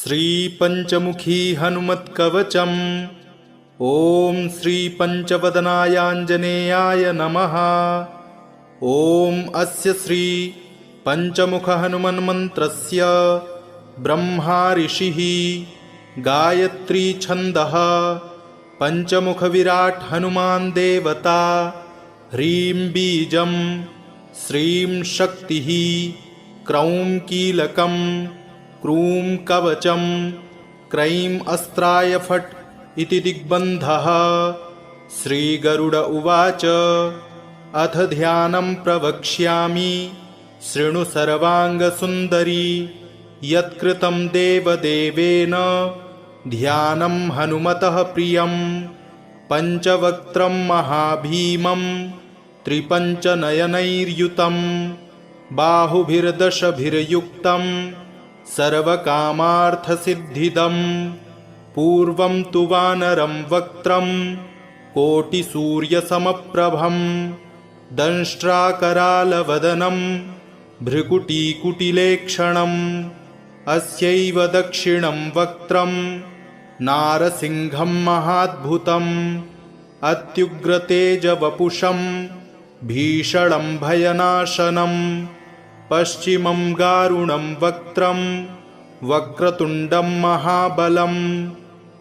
श्रीपञ्चमुखी हनुमत्कवचम्। ॐ श्रीपञ्चवदनायाञ्जनेयाय नमः। ॐ अस्य श्री पञ्चमुखहनुमन्मन्त्रस्य ब्रह्मा ऋषिः गायत्री छन्दः पञ्चमुखविराट् हनुमान् देवता ह्रीं बीजं श्रीं शक्तिः क्रौं कीलकं क्रूं कवचं क्रैं अस्त्राय फट् इति दिग्बन्धः। श्रीगरुड उवाच अथ ध्यानं प्रवक्ष्यामि शृणु सर्वाङ्गसुन्दरी यत्कृतं देवदेवेन ध्यानं हनुमतः प्रियं। पञ्चवक्त्रं महाभीमं त्रिपञ्चनयनैर्युतं बाहुभिर्दशभिर्युक्तं सर्वकामार्थसिद्धिदं। पूर्वं तु वानरं वक्त्रं कोटिसूर्यसमप्रभं दंष्ट्राकरालवदनं भ्रुकुटीकुटिलेक्षणम्। अस्यैव दक्षिणं वक्त्रं नारसिंहं महाद्भुतम् अत्युग्रतेजवपुषं भीषणं भयनाशनं। पश्चिमं गारुणं वक्त्रं वक्रतुण्डं महाबलं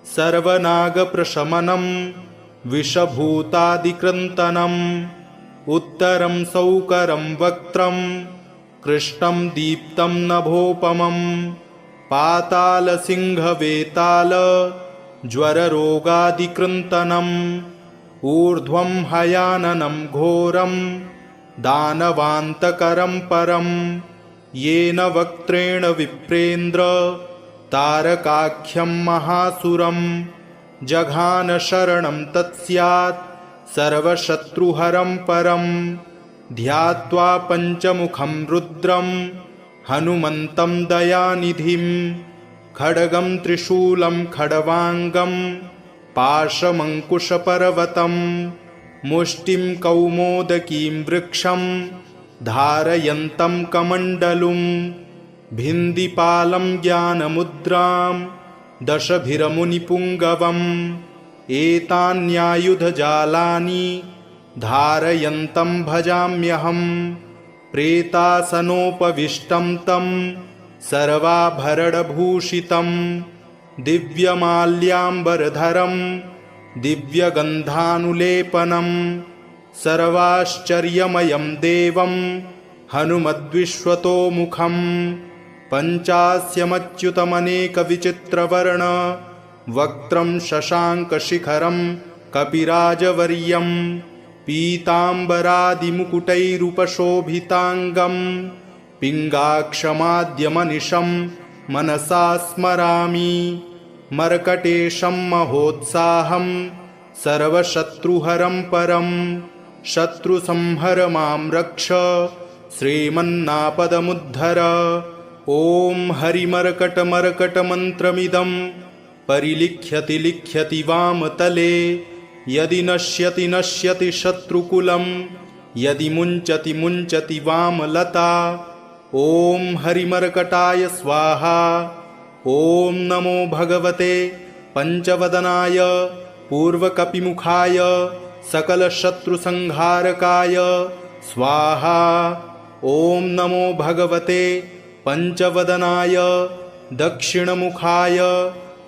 सर्वनागप्रशमनं विषभूतादिक्रन्तनम्। उत्तरं सौकरं वक्त्रं कृष्णं दीप्तं नभोपमं पातालसिंहवेताल ज्वररोगादिकृन्तनम्। ऊर्ध्वं हयाननं घोरं दानवान्तकरं परं येन वक्त्रेण विप्रेन्द्र तारकाख्यं महासुरं। जघान शरणं तत्स्यात् सर्वशत्रुहरं परं ध्यात्वा पञ्चमुखं रुद्रं हनुमन्तं दयानिधिं। खड्गं त्रिशूलं खड्वाङ्गं पाशमङ्कुशपर्वतं मुष्टिं कौमोदकीं वृक्षं धारयन्तं कमण्डलुं। भिन्दिपालं ज्ञानमुद्रां दशभिरमुनिपुङ्गवम् एतान्यायुधजालानि धारयन्तं भजाम्यहम्। प्रेतासनोपविष्टं तं सर्वाभरणभूषितं दिव्यमाल्याम्बरधरं दिव्यगन्धानुलेपनं सर्वाश्चर्यमयं देवं हनुमद्विश्वतोमुखं। पञ्चास्यमच्युतमनेकविचित्रवर्ण वक्त्रं शशाङ्कशिखरं कपिराजवर्यं पीताम्बरादिमुकुटैरुपशोभिताङ्गं पिङ्गाक्षमाद्यमनिशं मनसा स्मरामि। मर्कटेशं महोत्साहं सर्वशत्रुहरं परं शत्रुसंहर मां रक्ष श्रीमन्नापदमुद्धर। ॐ हरिमर्कटमर्कटमन्त्रमिदं परिलिख्यति लिख्यति वामतले यदि नश्यति नश्यति शत्रुकुलं यदि मुञ्चति मुञ्चति वामलता। ॐ हरिमर्कटाय स्वाहा। ॐ नमो भगवते पञ्चवदनाय पूर्वकपिमुखाय सकलशत्रुसंहारकाय स्वाहा। ॐ नमो भगवते पञ्चवदनाय दक्षिणमुखाय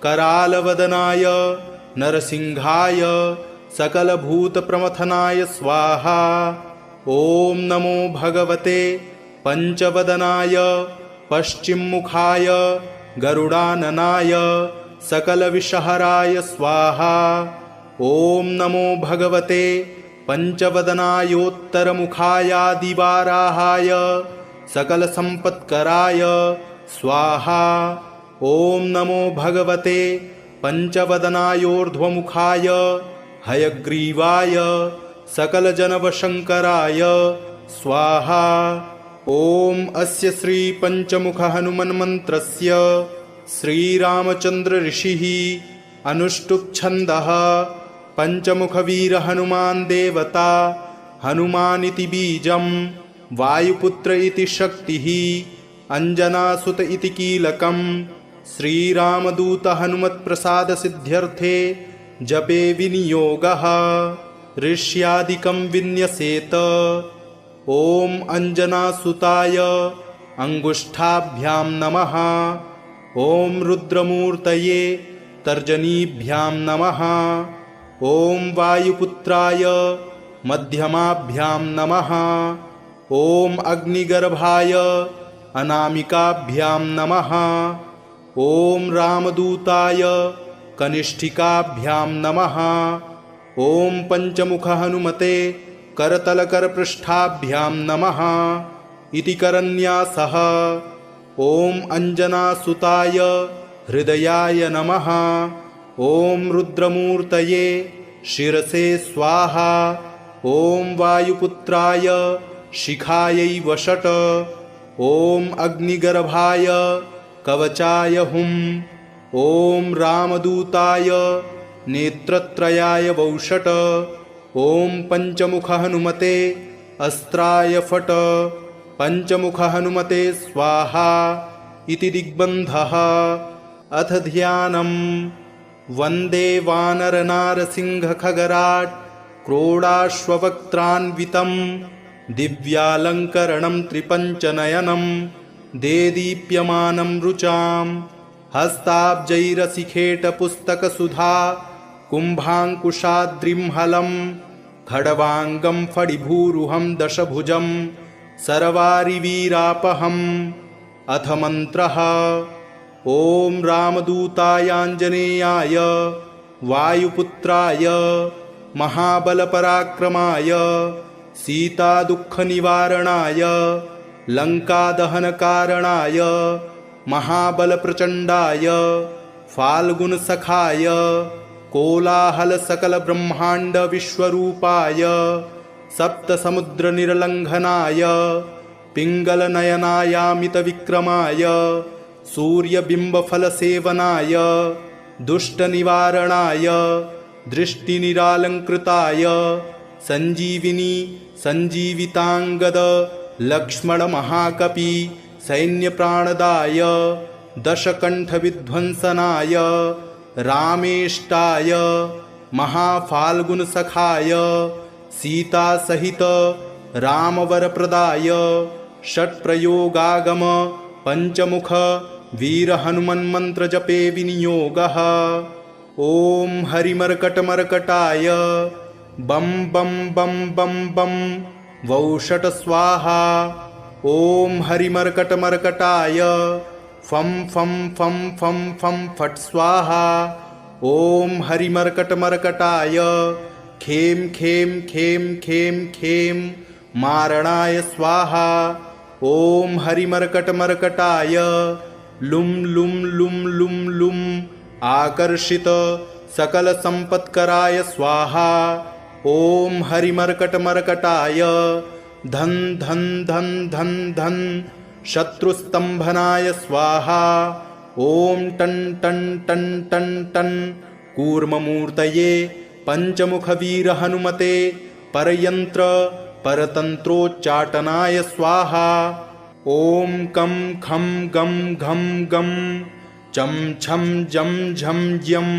करालवदनाय नरसिंहाय सकलभूतप्रमथनाय स्वाहा। ॐ नमो भगवते पञ्चवदनाय पश्चिममुखाय गरुडाननाय सकलविषहराय स्वाहा। ॐ नमो भगवते पञ्चवदनायोत्तरमुखायादिवाराहाय सकलसम्पत्कराय स्वाहा। ॐ नमो भगवते पञ्चवदनायोर्ध्वमुखाय हयग्रीवाय सकलजनवशङ्कराय स्वाहा। ॐ अस्य श्रीपञ्चमुखहनुमन्मन्त्रस्य श्रीरामचन्द्र ऋषिः अनुष्टुप्छन्दः पञ्चमुखवीरहनुमान् देवता हनुमानिति बीजं वायुपुत्र इति शक्तिः अंजनासुत इति कीलकं श्रीरामदूत हनुमत्प्रसाद सिद्ध्यर्थे जपे विनियोगः ऋष्यादिकं विन्यसेत। ॐ अंजनासुताय अंगुष्ठाभ्यां नमः। ॐ रुद्रमूर्तये तर्जनीभ्यां नमः। ॐ वायुपुत्राय मध्यमाभ्यां नमः। ॐ अग्निगर्भाय अनामिकाभ्यां नमः। ॐ रामदूताय कनिष्ठिकाभ्यां नमः। ॐ पंचमुख हनुमते करतलकरपृष्ठाभ्यां नमः इति करन्यासः। ॐ अंजनासुताय हृदयाय नमः। ॐ रुद्रमूर्तये शिरसे स्वाहा। ॐ वायुपुत्राय शिखायै वषट्। ॐ अग्निगर्भाय कवचाय हुं। ॐ रामदूताय नेत्रत्रयाय वौषट्। ॐ पंचमुख हनुमते अस्त्राय फट्। पंचमुख हनुमते स्वाहा इति दिग्बन्धः। अथ ध्यानम्। वन्दे वानरनारसिंहखगराट् क्रोडाश्ववक्त्रान्वितं दिव्यालङ्करणं त्रिपञ्चनयनं देदीप्यमानं रुचां हस्ताब्जैरसिखेटपुस्तकसुधा कुम्भाङ्कुशाद्रिंहलं खड्वाङ्गं फणिभूरुहं दशभुजं सर्वारिवीरापहम्। अथ मन्त्रः। ॐ रामदूतायाञ्जनेयाय वायुपुत्राय महाबलपराक्रमाय सीतादुःखनिवारणाय लङ्कादहनकारणाय महाबलप्रचण्डाय फाल्गुनसखाय कोलाहलसकलब्रह्माण्डविश्वरूपाय सप्तसमुद्रनिर्लङ्घनाय पिङ्गलनयनायामितविक्रमाय सूर्यबिम्बफलसेवनाय दुष्टनिवारणाय दृष्टिनिरालङ्कृताय सञ्जीविनी सञ्जीविताङ्गद लक्ष्मणमहाकपि सैन्यप्राणदाय दशकण्ठविध्वंसनाय रामेष्टाय महाफाल्गुनसखाय सीतासहित रामवरप्रदाय षट्प्रयोगागम पंचमुख वीरहनुमन्मन्त्रजपे विनियोगः। ॐ हरिमर्कटमर्कटाय बं बं बं बं बं वौषट स्वाहा। ॐ हरिमर्कटमर्कटाय फं फं फं फं फं फट् स्वाहा। ॐ हरिमर्कटमर्कटाय खें खें खें खें खें मारणाय स्वाहा। ॐ हरिमर्कटमर्कटाय लुं लुं लुं लुं लुं आकर्षित सकलसम्पत्कराय स्वाहा। ॐ हरिमर्कटमर्कटाय धन धन धन धन धन शत्रुस्तम्भनाय स्वाहा। ॐ टन् टन् टन् टन् टन् कूर्ममूर्तये पंचमुखवीरहनुमते परयन्त्र परतन्त्रोच्चाटनाय स्वाहा। ॐ कं खं गं घं गं चं छं जं झं ज्यं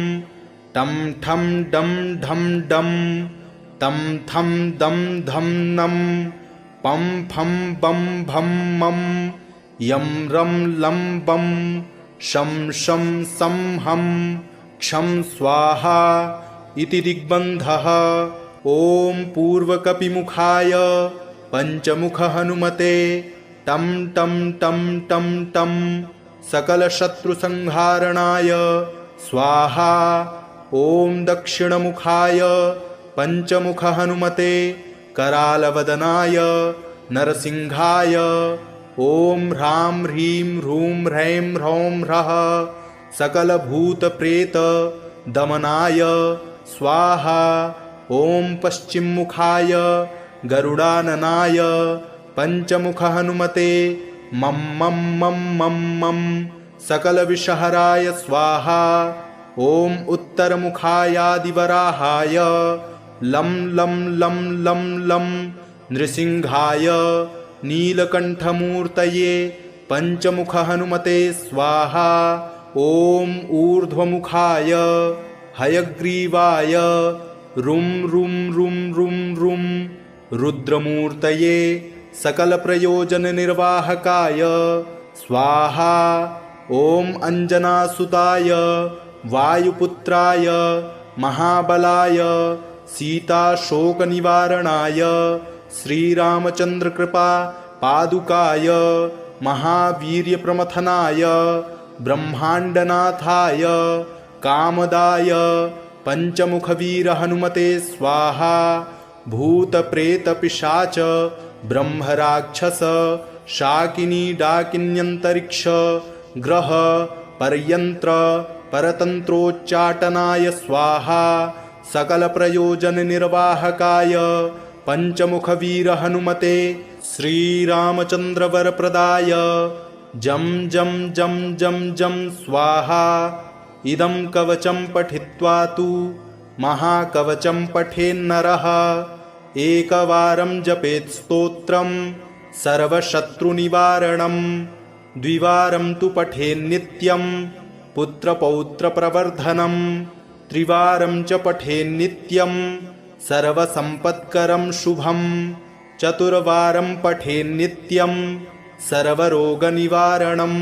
टं ठं डं ढं डं तं थं दं धं नं पं फं बं भं मं यं रं लं बं शं शं सं हं क्षं स्वाहा इति दिग्बन्धः। ॐ पूर्वकपिमुखाय पंचमुख हनुमते टं टं टं टं टं सकलशत्रुसंहारणाय स्वाहा। ॐ दक्षिणमुखाय पंचमुख हनुमते करालवदनाय नरसिंहाय ॐ ह्रां ह्रीं ह्रूं ह्रैं ह्रौं ह्रः सकलभूतप्रेत दमनाय स्वाहा। ॐ पश्चिममुखाय गरुडाननाय पंचमुख हनुमते मं मं मं मं मं सकलविषहराय स्वाहा। ॐ उत्तरमुखायादिवराहाय लं लं लं लं लं नृसिंहाय नीलकण्ठमूर्तये पंचमुख हनुमते स्वाहा। ॐ ऊर्ध्वमुखाय हयग्रीवाय रुं रुं रुं रुं रुं रुद्रमूर्तये सकलप्रयोजननिर्वाहकाय स्वाहा। ॐ अञ्जनासुताय वायुपुत्राय महाबलाय सीताशोकनिवारणाय श्रीरामचन्द्रकृपा पादुकाय महावीर्यप्रमथनाय ब्रह्माण्डनाथाय कामदाय पञ्चमुखवीरहनुमते स्वाहा। भूतप्रेतपिशाच ब्रह्मराक्षस शाकिनी डाकिन्यन्तरिक्ष ग्रह परयन्त्र परतन्त्रोच्चाटनाय स्वाहा। सकलप्रयोजननिर्वाहकाय पञ्चमुखवीरहनुमते श्रीरामचन्द्रवरप्रदाय जं जं जं जं जं स्वाहा। इदं कवचं पठित्वा तु महाकवचं पठेन्नरः एकवारं जपेत् स्तोत्रं सर्वशत्रुनिवारणं द्विवारं तु पठेन्नित्यं पुत्रपौत्रप्रवर्धनं त्रिवारं च पठेन्नित्यं सर्वसम्पत्करं शुभं चतुर्वारं पठेन्नित्यं सर्वरोगनिवारणं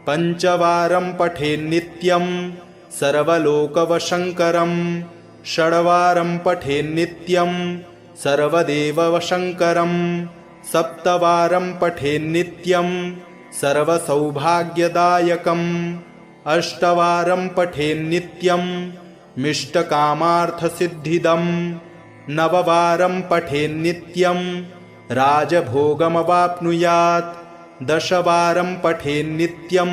पञ्चवारं पठेन्नित्यं सर्वलोकवशङ्करं षड्वारं पठेन्नित्यं सर्वदेववशङ्करं सप्तवारं पठेन्नित्यं सर्वसौभाग्यदायकम् अष्टवारं पठेन्नित्यं मिष्टकामार्थसिद्धिदं नववारं पठेन्नित्यं राजभोगमवाप्नुयात् दशवारं पठेन्नित्यं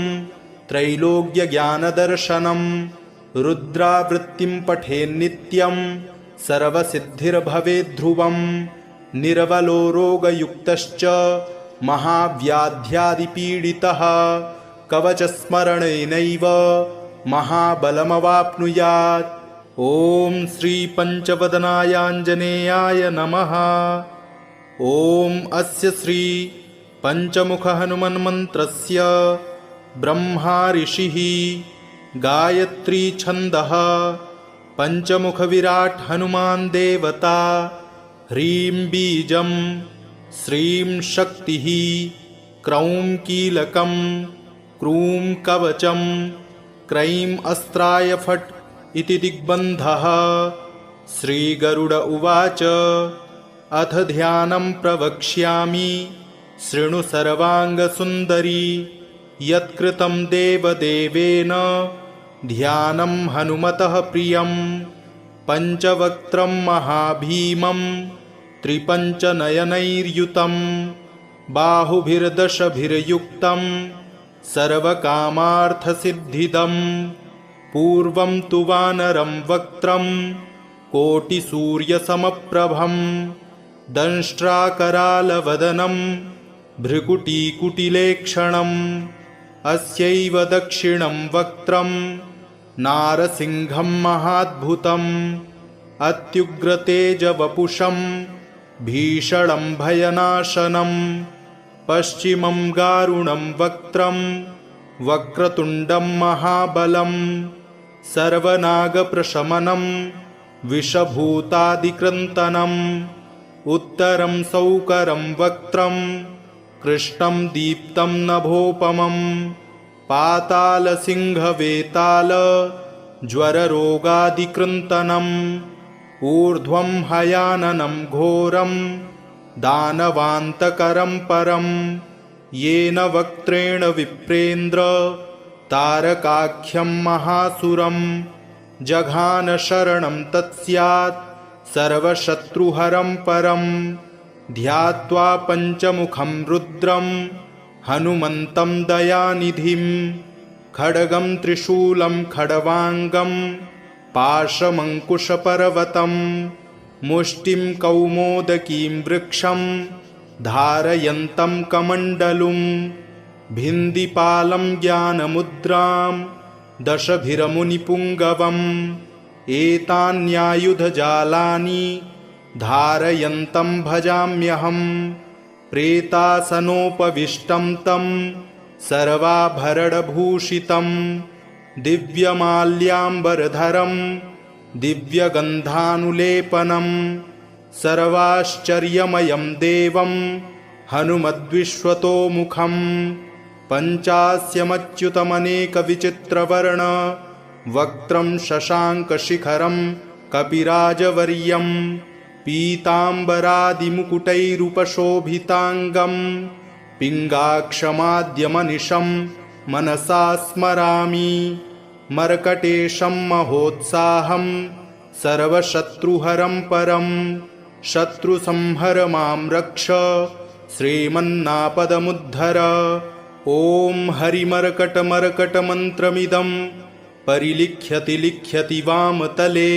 त्रैलोक्यज्ञानदर्शनं रुद्रावृत्तिं पठेन्नित्यं सर्वसिद्धिर्भवेद्ध्रुवं निर्बलो रोगयुक्तश्च महाव्याध्यादिपीडितः कवचस्मरणेनैव महाबलमवाप्नुयात्। ॐ श्रीपञ्चवदनायाञ्जनेयाय नमः। ॐ अस्य श्री पञ्चमुखहनुमन्मन्त्रस्य ब्रह्मा ऋषिः गायत्री छन्दः पञ्चमुखविराट् हनुमान् देवता ह्रीं बीजं श्रीं शक्तिः क्रौं कीलकं क्रूं कवचं क्रैं अस्त्राय फट् इति दिग्बन्धः। श्रीगरुड उवाच अथ ध्यानं प्रवक्ष्यामि शृणु सर्वाङ्गसुन्दरी यत्कृतं देवदेवेन ध्यानं हनुमतः प्रियं पञ्चवक्त्रं महाभीमं त्रिपञ्चनयनैर्युतं बाहुभिर्दशभिर्युक्तं सर्वकामार्थसिद्धिदं पूर्वं तु वानरं वक्त्रं कोटिसूर्यसमप्रभं दंष्ट्राकरालवदनं भ्रुकुटीकुटिलेक्षणम् अस्यैव दक्षिणं वक्त्रं नारसिंहं महाद्भुतम् अत्युग्रतेजवपुषं भीषणं भयनाशनं पश्चिमं गारुणं वक्त्रं वक्रतुण्डं महाबलं सर्वनागप्रशमनं विषभूतादिकृन्तनम् उत्तरं सौकरं वक्त्रं कृष्णं दीप्तं नभोपमं पातालसिंहवेताल ज्वररोगादिकृन्तनम् ऊर्ध्वं हयाननं घोरं दानवान्तकरं परं येन वक्त्रेण विप्रेन्द्र तारकाख्यं महासुरं जघान शरणं तत्स्यात् सर्वशत्रुहरं परं ध्यात्वा पञ्चमुखं रुद्रं हनुमन्तं दयानिधिं खड्गं त्रिशूलं खड्वाङ्गं पाशमङ्कुशपर्वतं मुष्टिं कौमोदकीं वृक्षं धारयन्तं कमण्डलुं भिन्दिपालं ज्ञानमुद्रां दशभिरमुनिपुङ्गवम् एतान्यायुधजालानि धारयन्तं भजाम्यहं प्रेतासनोपविष्टं तं सर्वाभरणभूषितं दिव्यमाल्याम्बरधरं दिव्यगन्धानुलेपनं सर्वाश्चर्यमयं देवं हनुमद्विश्वतोमुखं पञ्चास्यमच्युतमनेकविचित्रवर्ण वक्त्रं शशाङ्कशिखरं कपिराजवर्यं पीताम्बरादिमुकुटैरुपशोभिताङ्गं पिङ्गाक्षमाद्यमनिशं मनसा स्मरामि मर्कटेशं महोत्साहं सर्वशत्रुहरं परं शत्रुसंहर मां रक्ष श्रीमन्नापदमुद्धर। ॐ हरिमर्कटमर्कटमन्त्रमिदं परिलिख्यति लिख्यति वामतले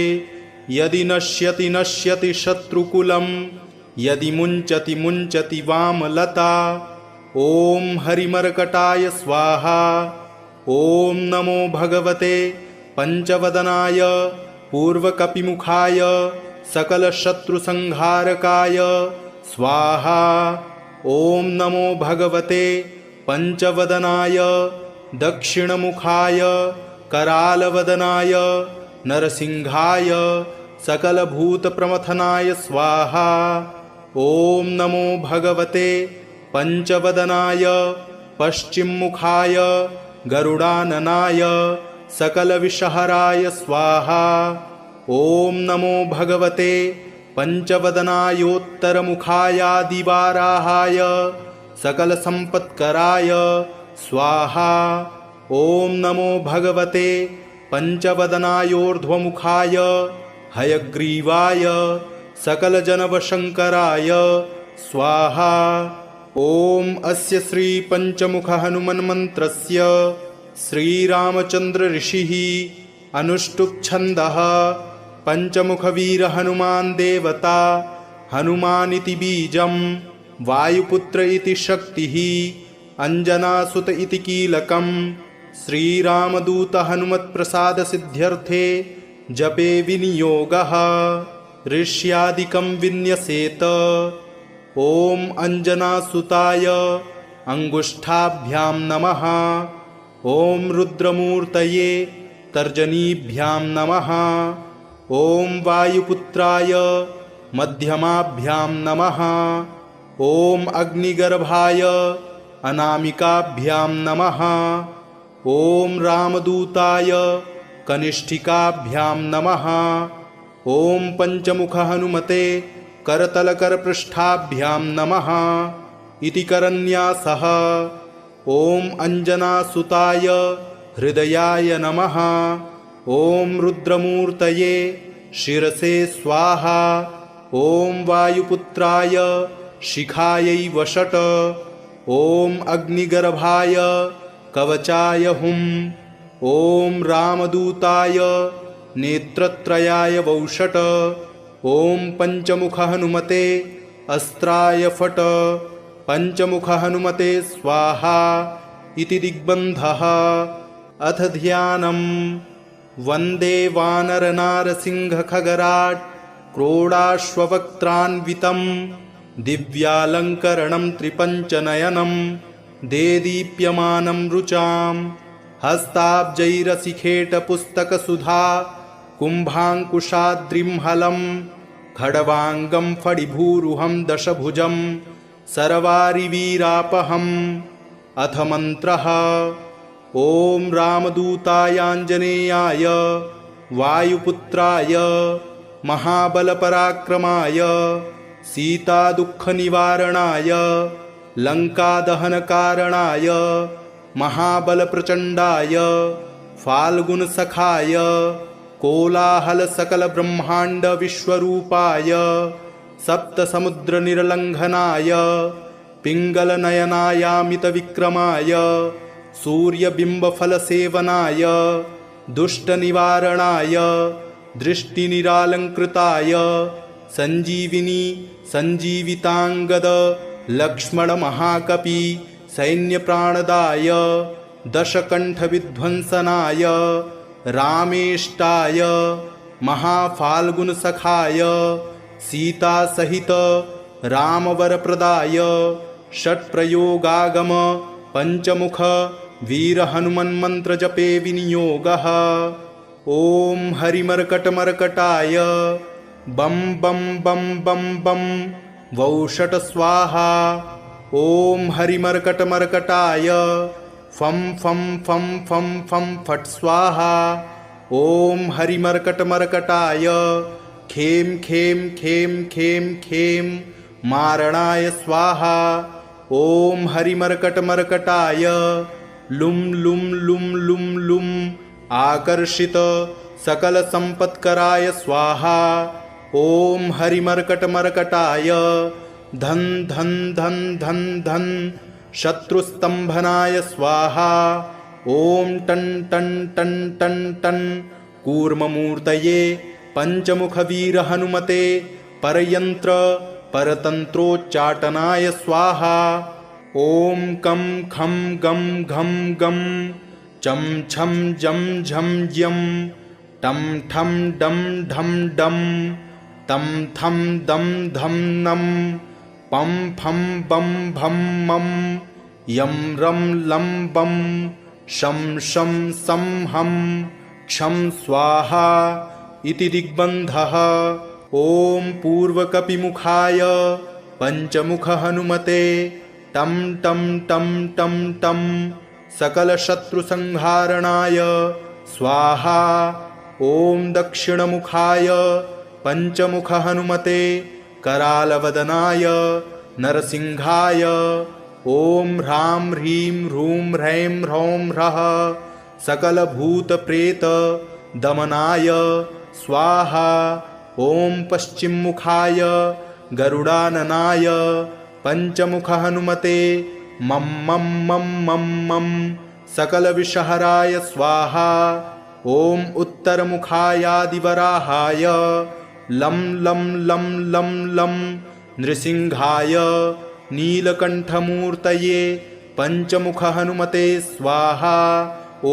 यदि नश्यति नश्यति शत्रुकुलं यदि मुञ्चति मुञ्चति वामलता। ॐ हरिमर्कटाय स्वाहा। ॐ नमो भगवते पञ्चवदनाय पूर्वकपिमुखाय सकलशत्रुसंहारकाय स्वाहा। ॐ नमो भगवते पञ्चवदनाय दक्षिणमुखाय करालवदनाय नरसिंहाय सकलभूतप्रमथनाय स्वाहा। ॐ नमो भगवते पञ्चवदनाय पश्चिममुखाय गरुडाननाय सकलविषहराय स्वाहा। ॐ नमो भगवते पञ्चवदनायोत्तरमुखायादिवाराहाय सकलसम्पत्कराय स्वाहा। ॐ नमो भगवते पञ्चवदनायोर्ध्वमुखाय हयग्रीवाय सकलजनवशङ्कराय स्वाहा। ॐ अस्य श्रीपञ्चमुखहनुमन्मन्त्रस्य श्रीरामचन्द्रऋषिः अनुष्टुप्छन्दः पञ्चमुखवीरहनुमान् देवता हनुमानिति बीजं वायुपुत्र इति शक्तिः अञ्जनासुत इति कीलकं श्रीरामदूतहनुमत्प्रसादसिद्ध्यर्थे जपे विनियोगः ऋष्यादिकं विन्यसेत। ॐ अञ्जनासुताय अङ्गुष्ठाभ्यां नमः। ॐ रुद्रमूर्तये तर्जनीभ्यां नमः। ॐ वायुपुत्राय मध्यमाभ्यां नमः। ॐ अग्निगर्भाय अनामिकाभ्यां नमः। ॐ रामदूताय कनिष्ठिकाभ्यां नमः। ॐ पञ्चमुखहनुमते करतलकरपृष्ठाभ्यां नमः इति करन्यासः। ॐ अञ्जनासुताय हृदयाय नमः। ॐ रुद्रमूर्तये शिरसे स्वाहा। ॐ वायुपुत्राय शिखायै वषट्। ॐ अग्निगर्भाय कवचाय हुम्। ॐ रामदूताय नेत्रत्रयाय वौषट्। ॐ पञ्चमुखहनुमते अस्त्राय फट्। पञ्चमुखहनुमते स्वाहा इति दिग्बन्धः। अथ ध्यानम्। वन्दे वानरनारसिंहखगराट् क्रोडाश्ववक्त्रान्वितं दिव्यालङ्करणं त्रिपञ्चनयनं देदीप्यमानं रुचां हस्ताब्जैरसिखेटपुस्तकसुधा कुम्भाङ्कुशाद्रिंहलं खड्वाङ्गं फणिभूरुहं दशभुजं सर्वारिवीरापहम्। अथ मन्त्रः। ॐ रामदूतायाञ्जनेयाय वायुपुत्राय महाबलपराक्रमाय सीतादुःखनिवारणाय लङ्कादहनकारणाय महाबलप्रचण्डाय फाल्गुनसखाय कोलाहलसकलब्रह्माण्डविश्वरूपाय सप्तसमुद्रनिर्लङ्घनाय पिङ्गलनयनायामितविक्रमाय सूर्यबिम्बफलसेवनाय दुष्टनिवारणाय दृष्टिनिरालङ्कृताय सञ्जीविनी सञ्जीविताङ्गद लक्ष्मणमहाकपि सैन्यप्राणदाय दशकण्ठविध्वंसनाय रामेष्टाय महाफाल्गुनसखाय सीतासहित रामवरप्रदाय षट्प्रयोगागम पञ्चमुख वीरहनुमन्मन्त्रजपे विनियोगः। ॐ हरिमर्कटमर्कटाय बं बं बं बं बं वौषट स्वाहा। ॐ हरिमर्कटमर्कटाय फं फं फं फं फं फट् स्वाहा। ॐ हरिमर्कटमर्कटाय खें खें खें खें खें मारणाय स्वाहा। ॐ हरिमर्कटमर्कटाय लुं लुं लुं लुं लुं आकर्षित सकलसम्पत्कराय स्वाहा। ॐ हरिमर्कटमर्कटाय धन धन धन धन धन शत्रुस्तम्भनाय स्वाहा। ॐ टन टन टन टन टन कूर्ममूर्तये पंचमुखवीरहनुमते परयन्त्र परतन्त्रोच्चाटनाय स्वाहा। ॐ कं खं गं घं गं चं छं जं झं यं टं ठं डं ढं डं तं थं दं धं नं पं फं बं भं मं यं रं लं बं शं शं सं हं क्षं स्वाहा इति दिग्बन्धः। ॐ पूर्वकपिमुखाय पंचमुखहनुमते टं टं टं टं टं सकलशत्रुसंहारणाय स्वाहा। ॐ दक्षिणमुखाय पंचमुखहनुमते करालवदनाय नरसिंहाय ॐ ह्रां ह्रीं ह्रूं ह्रैं ह्रौं ह्रः सकलभूतप्रेत दमनाय स्वाहा। ॐ पश्चिममुखाय गरुडाननाय पंचमुखहनुमते मं मं मं मं मं सकलविषहराय स्वाहा। ॐ उत्तरमुखायादिवराहाय लं लं लं लं लं नृसिंहाय नीलकण्ठमूर्तये पंचमुखहनुमते स्वाहा। ॐ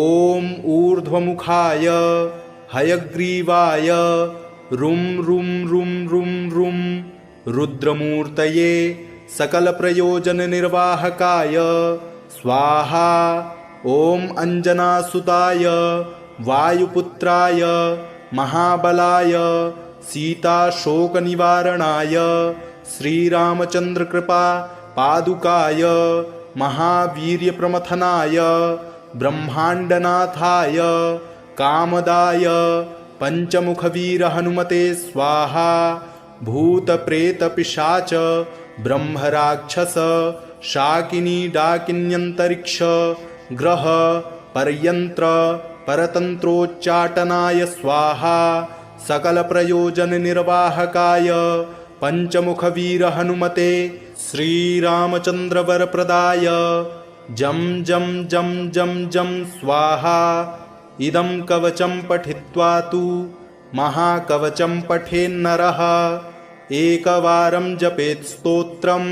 ऊर्ध्वमुखाय हयग्रीवाय रुं रुं रुं रुं रुं रुद्रमूर्तये सकलप्रयोजननिर्वाहकाय स्वाहा। ॐ अञ्जनासुताय वायुपुत्राय महाबलाय सीताशोकनिवारणाय श्रीरामचन्द्रकृपा पादुकाय महावीर्यप्रमथनाय ब्रह्माण्डनाथाय कामदाय पंचमुखवीरहनुमते स्वाहा। भूतप्रेतपिशाच ब्रह्मराक्षस शाकिनी डाकिन्यन्तरिक्ष ग्रह परयन्त्र परतन्त्रोच्चाटनाय स्वाहा। सकलप्रयोजननिर्वाहकाय पंचमुखवीरहनुमते श्रीरामचन्द्रवरप्रदाय जं जं जं जं जं स्वाहा। इदं कवचं पठित्वा तु महाकवचं पठेन्नरः एकवारं जपेत् स्तोत्रं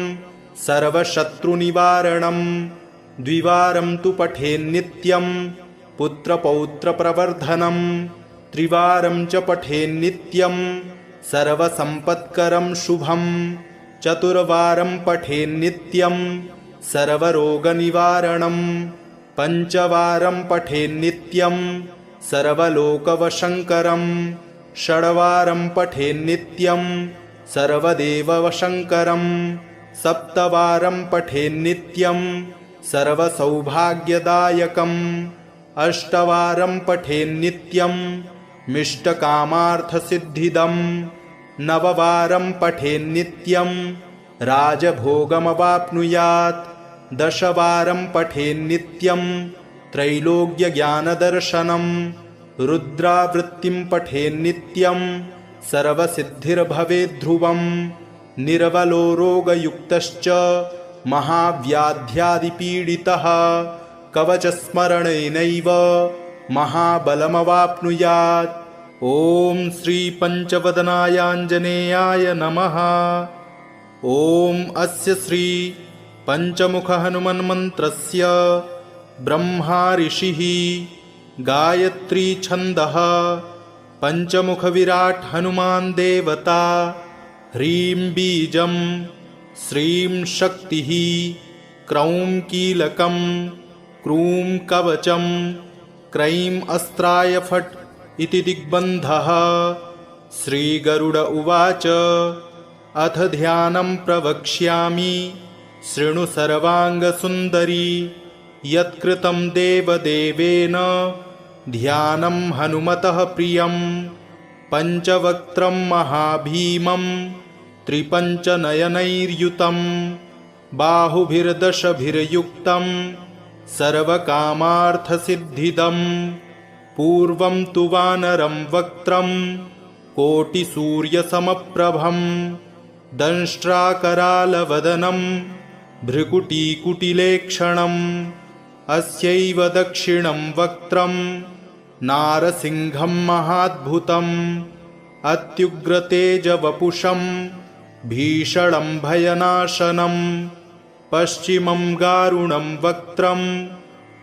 सर्वशत्रुनिवारणं द्विवारं तु पठेन्नित्यं पुत्रपौत्रप्रवर्धनं त्रिवारं च पठेन्नित्यं सर्वसम्पत्करं शुभं चतुर्वारं पठेन्नित्यं सर्वरोगनिवारणं पंचवारं पठेन्नित्यं सर्वलोकवशङ्करं षड्वारं पठेन्नित्यं सर्वदेववशङ्करं सप्तवारं पठेन्नित्यं सर्वसौभाग्यदायकम् अष्टवारं पठेन्नित्यं मिष्टकामार्थसिद्धिदं नववारं पठेन्नित्यं राजभोगमवाप्नुयात् दशवारं पठेन्नित्यं त्रैलोक्यज्ञानदर्शनं रुद्रावृत्तिं पठेन्नित्यं सर्वसिद्धिर्भवेद्ध्रुवं निर्बलो रोगयुक्तश्च महाव्याध्यादिपीडितः कवचस्मरणेनैव महाबलमवाप्नुयात्। ॐ श्रीपञ्चवदनायाञ्जनेयाय नमः। ॐ अस्य श्री पंचमुखहनुमन्मन्त्रस्य ब्रह्मा ऋषिः गायत्री छन्दः पंचमुखविराट् हनुमान् देवता ह्रीं बीजं श्रीं शक्तिः क्रौं कीलकं क्रूं कवचं क्रैं अस्त्राय फट् इति दिग्बन्धः। श्रीगरुड उवाच अथ ध्यानं प्रवक्ष्यामि शृणु सर्वाङ्गसुन्दरी। यत्कृतं देवदेवेन ध्यानं हनुमतः प्रियं। पञ्चवक्त्रं महाभीमं त्रिपञ्चनयनैर्युतं बाहुभिर्दशभिर्युक्तं सर्वकामार्थसिद्धिदं। पूर्वं तु वानरं वक्त्रं कोटिसूर्यसमप्रभं दंष्ट्राकरालवदनं भ्रुकुटीकुटिलेक्षणम्। अस्यैव दक्षिणं वक्त्रं नारसिंहं महाद्भुतम् अत्युग्रतेजवपुषं भीषणं भयनाशनं। पश्चिमं गारुणं वक्त्रं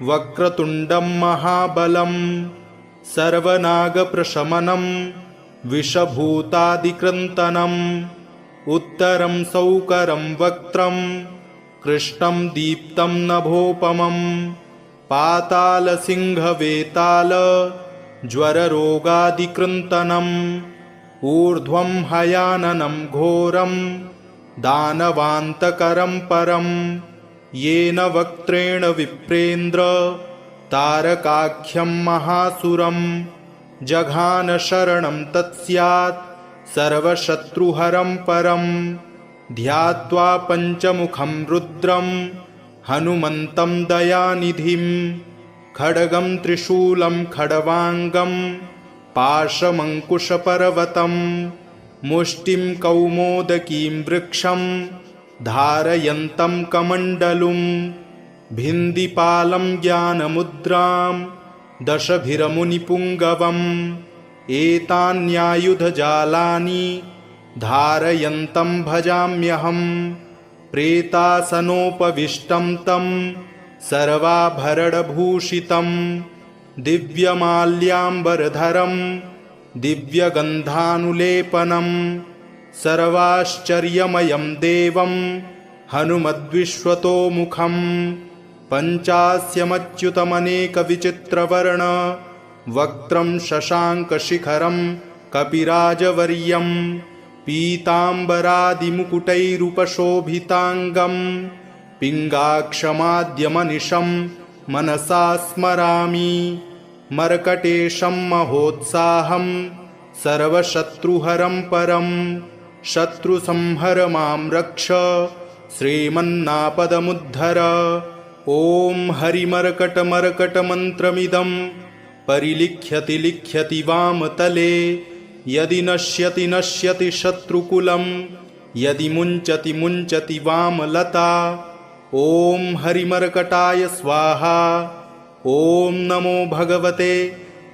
वक्रतुण्डं महाबलं सर्वनागप्रशमनं विषभूतादिकृन्तनम्। उत्तरं सौकरं वक्त्रं कृष्णं दीप्तं नभोपमं पातालसिंहवेताल ज्वररोगादिकृन्तनम्। ऊर्ध्वं हयाननं घोरं दानवान्तकरं परं येन वक्त्रेण विप्रेन्द्र तारकाख्यं महासुरं। जघान शरणं तत्स्यात् सर्वशत्रुहरं परं ध्यात्वा पञ्चमुखं रुद्रं हनुमन्तं दयानिधिं। खड्गं त्रिशूलं खड्वाङ्गं पाशमङ्कुशपर्वतं मुष्टिं कौमोदकीं वृक्षं धारयन्तं कमण्डलुं। भिन्दिपालं ज्ञानमुद्रां दशभिरमुनिपुङ्गवम् एतान्यायुधजालानि धारयन्तं भजाम्यहम्। प्रेतासनोपविष्टं तं सर्वाभरणभूषितं दिव्यमाल्याम्बरधरं दिव्यगन्धानुलेपनं सर्वाश्चर्यमयं देवं हनुमद्विश्वतोमुखं। पञ्चास्यमच्युतमनेकविचित्रवर्ण वक्त्रं शशाङ्कशिखरं कपिराजवर्यं पीताम्बरादिमुकुटैरुपशोभिताङ्गं पिङ्गाक्षमाद्यमनिशं मनसा स्मरामि। मर्कटेशं महोत्साहं सर्वशत्रुहरं परं शत्रुसंहर मां रक्ष श्रीमन्नापदमुद्धर। ॐ हरिमर्कटमर्कटमन्त्रमिदं परिलिख्यति लिख्यति वामतले। यदि नश्यति नश्यति शत्रुकुलं यदि मुञ्चति मुञ्चति वामलता। ॐ हरिमर्कटाय स्वाहा। ॐ नमो भगवते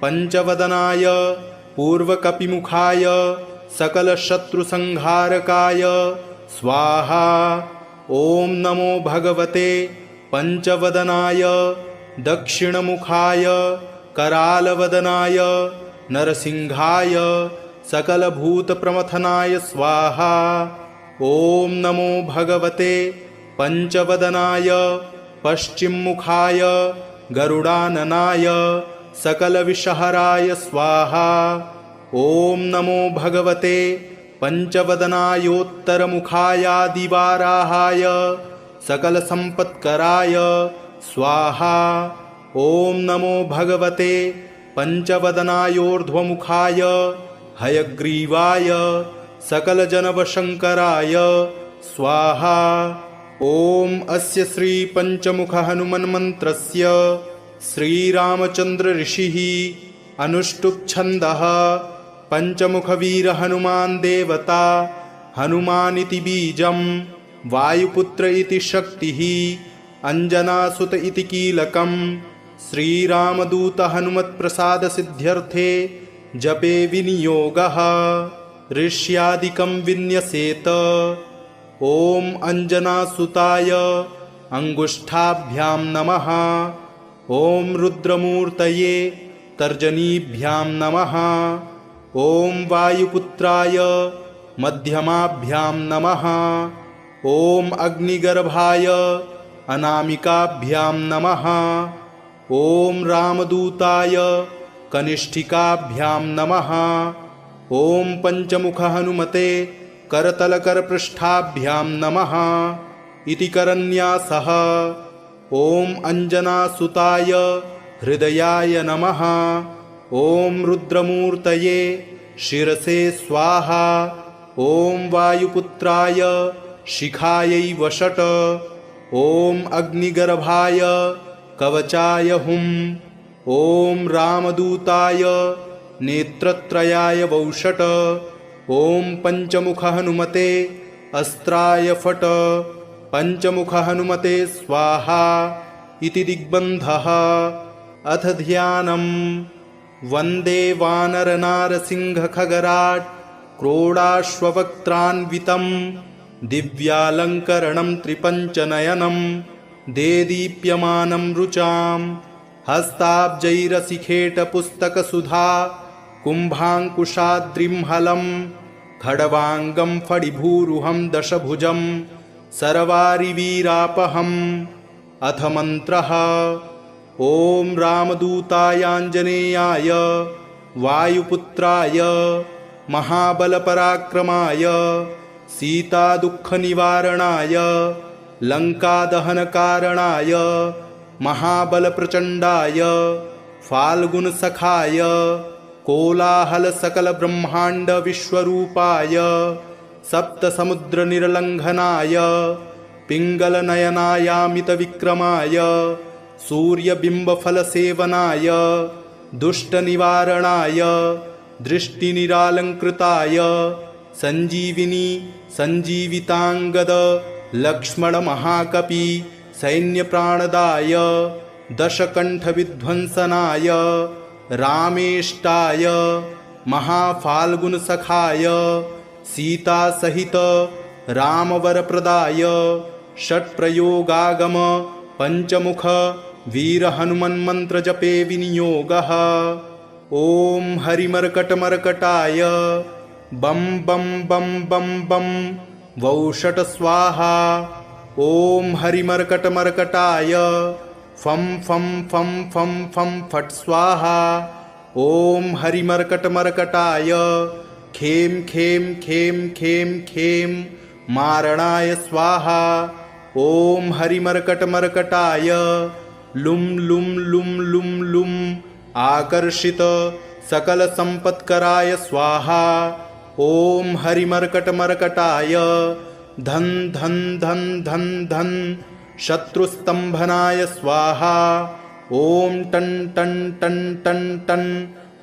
पञ्चवदनाय पूर्वकपिमुखाय सकलशत्रुसंहारकाय स्वाहा। ॐ नमो भगवते पञ्चवदनाय दक्षिणमुखाय करालवदनाय नरसिंहाय सकलभूतप्रमथनाय स्वाहा। ॐ नमो भगवते पञ्चवदनाय पश्चिममुखाय गरुडाननाय सकलविषहराय स्वाहा। ॐ नमो भगवते पञ्चवदनायोत्तरमुखायादिवाराहाय सकलसम्पत्कराय स्वाहा। ॐ नमो भगवते पञ्चवदनायोर्ध्वमुखाय हयग्रीवाय सकलजनवशङ्कराय स्वाहा। ॐ अस्य श्रीपञ्चमुखहनुमन्मन्त्रस्य श्रीरामचन्द्र ऋषिः अनुष्टुप्छन्दः। पञ्चमुखवीरहनुमान् देवता हनुमानिति बीजं वायुपुत्र इति शक्तिः अञ्जनासुत इति कीलकं। श्रीरामदूत हनुमत्प्रसादसिद्ध्यर्थे जपे विनियोगः ऋष्यादिकं विन्यसेत। ॐ अञ्जनासुताय अङ्गुष्ठाभ्यां नमः। ॐ रुद्रमूर्तये तर्जनीभ्यां नमः। ॐ वायुपुत्राय मध्यमाभ्यां नमः। ॐ अग्निगर्भाय अनामिकाभ्यां नमः। ॐ रामदूताय कनिष्ठिकाभ्यां नमः। ॐ पंचमुख हनुमते करतलकरपृष्ठाभ्यां नमः इति करन्यासः। ॐ अंजनासुताय हृदयाय नमः। ॐ रुद्रमूर्तये शिरसे स्वाहा। ॐ वायुपुत्राय शिखायै वषट्। ॐ अग्निगर्भाय कवचाय हुम्। ॐ रामदूताय नेत्रत्रयाय वौषट्। ॐ पंचमुख हनुमते अस्त्राय फट्। पंचमुख हनुमते स्वाहा इति दिग्बन्धः। अथ ध्यानम्। वन्दे वानरनारसिंहखगराट् क्रोडाश्ववक्त्रान्वितं दिव्यालङ्करणं त्रिपञ्चनयनं देदीप्यमानं रुचां हस्ताब्जैरसिखेटपुस्तकसुधा कुम्भाङ्कुशाद्रिंहलं खड्वाङ्गं फणिभूरुहं दशभुजं सर्वारिवीरापहम्। अथ मन्त्रः। ॐ रामदूतायाञ्जनेयाय वायुपुत्राय महाबलपराक्रमाय सीतादुःखनिवारणाय लङ्कादहनकारणाय महाबलप्रचण्डाय फाल्गुनसखाय कोलाहलसकलब्रह्माण्डविश्वरूपाय सप्तसमुद्रनिर्लङ्घनाय पिङ्गलनयनायामितविक्रमाय सूर्यबिम्बफलसेवनाय दुष्टनिवारणाय दृष्टिनिरालङ्कृताय सञ्जीविनी सञ्जीविताङ्गद लक्ष्मणमहाकपि सैन्यप्राणदाय दशकण्ठविध्वंसनाय रामेष्टाय महाफाल्गुनसखाय सीतासहित रामवरप्रदाय षट्प्रयोगागम पंचमुख वीरहनुमन्मन्त्रजपे विनियोगः। ॐ हरिमर्कटमर्कटाय बं बं बं बं बं वौषट स्वाहा। ॐ हरिमर्कटमर्कटाय फं फं फं फं फं फट् स्वाहा। ॐ हरिमर्कटमर्कटाय खें खें खें खें खें मारणाय स्वाहा। ॐ हरिमर्कटमर्कटाय लुं लुं लुं लुं लुं आकर्षित सकलसम्पत्कराय स्वाहा। ॐ हरिमर्कटमर्कटाय धन धन धन धन धन शत्रुस्तम्भनाय स्वाहा। ॐ टन टन टन टन टन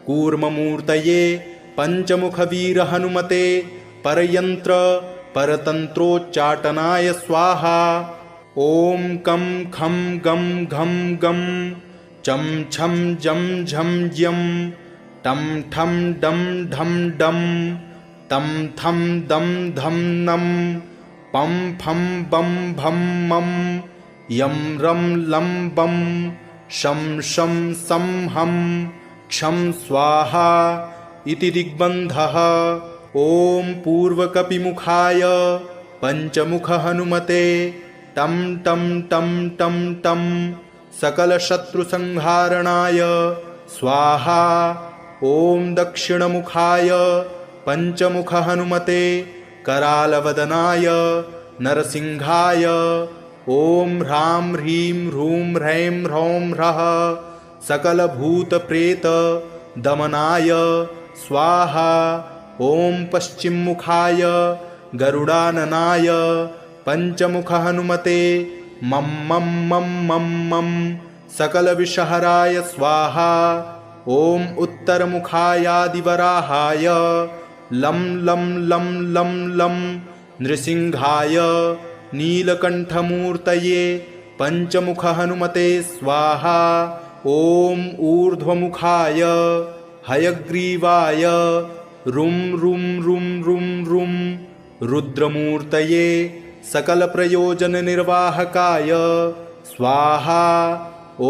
कूर्ममूर्तये पंचमुखवीरहनुमते परयन्त्र परतन्त्रोच्चाटनाय स्वाहा। ॐ कं खं गं घं गं चं छं जं झं यं टं ठं डं ढं डं तं थं दं धं नं पं फं बं भं मं यं रं लं बं शं शं सं हं क्षं स्वाहा इति दिग्बन्धः। ॐ पूर्वकपिमुखाय पंचमुख हनुमते टं टं टं टं टं सकलशत्रुसंहारणाय स्वाहा। ॐ दक्षिणमुखाय पंचमुख हनुमते करालवदनाय नरसिंहाय ॐ ह्रां ह्रीं ह्रूं ह्रैं ह्रौं ह्रः सकलभूतप्रेत दमनाय स्वाहा। ॐ पश्चिममुखाय गरुडाननाय पंचमुख हनुमते मं मं मं मं मं सकलविषहराय स्वाहा। ॐ उत्तरमुखायादिवराहाय लं लं लं लं लं नृसिंहाय नीलकण्ठमूर्तये पंचमुख हनुमते स्वाहा। ॐ ऊर्ध्वमुखाय हयग्रीवाय रुं रुं रुं रुं रुं रुद्रमूर्तये सकलप्रयोजननिर्वाहकाय स्वाहा। ॐ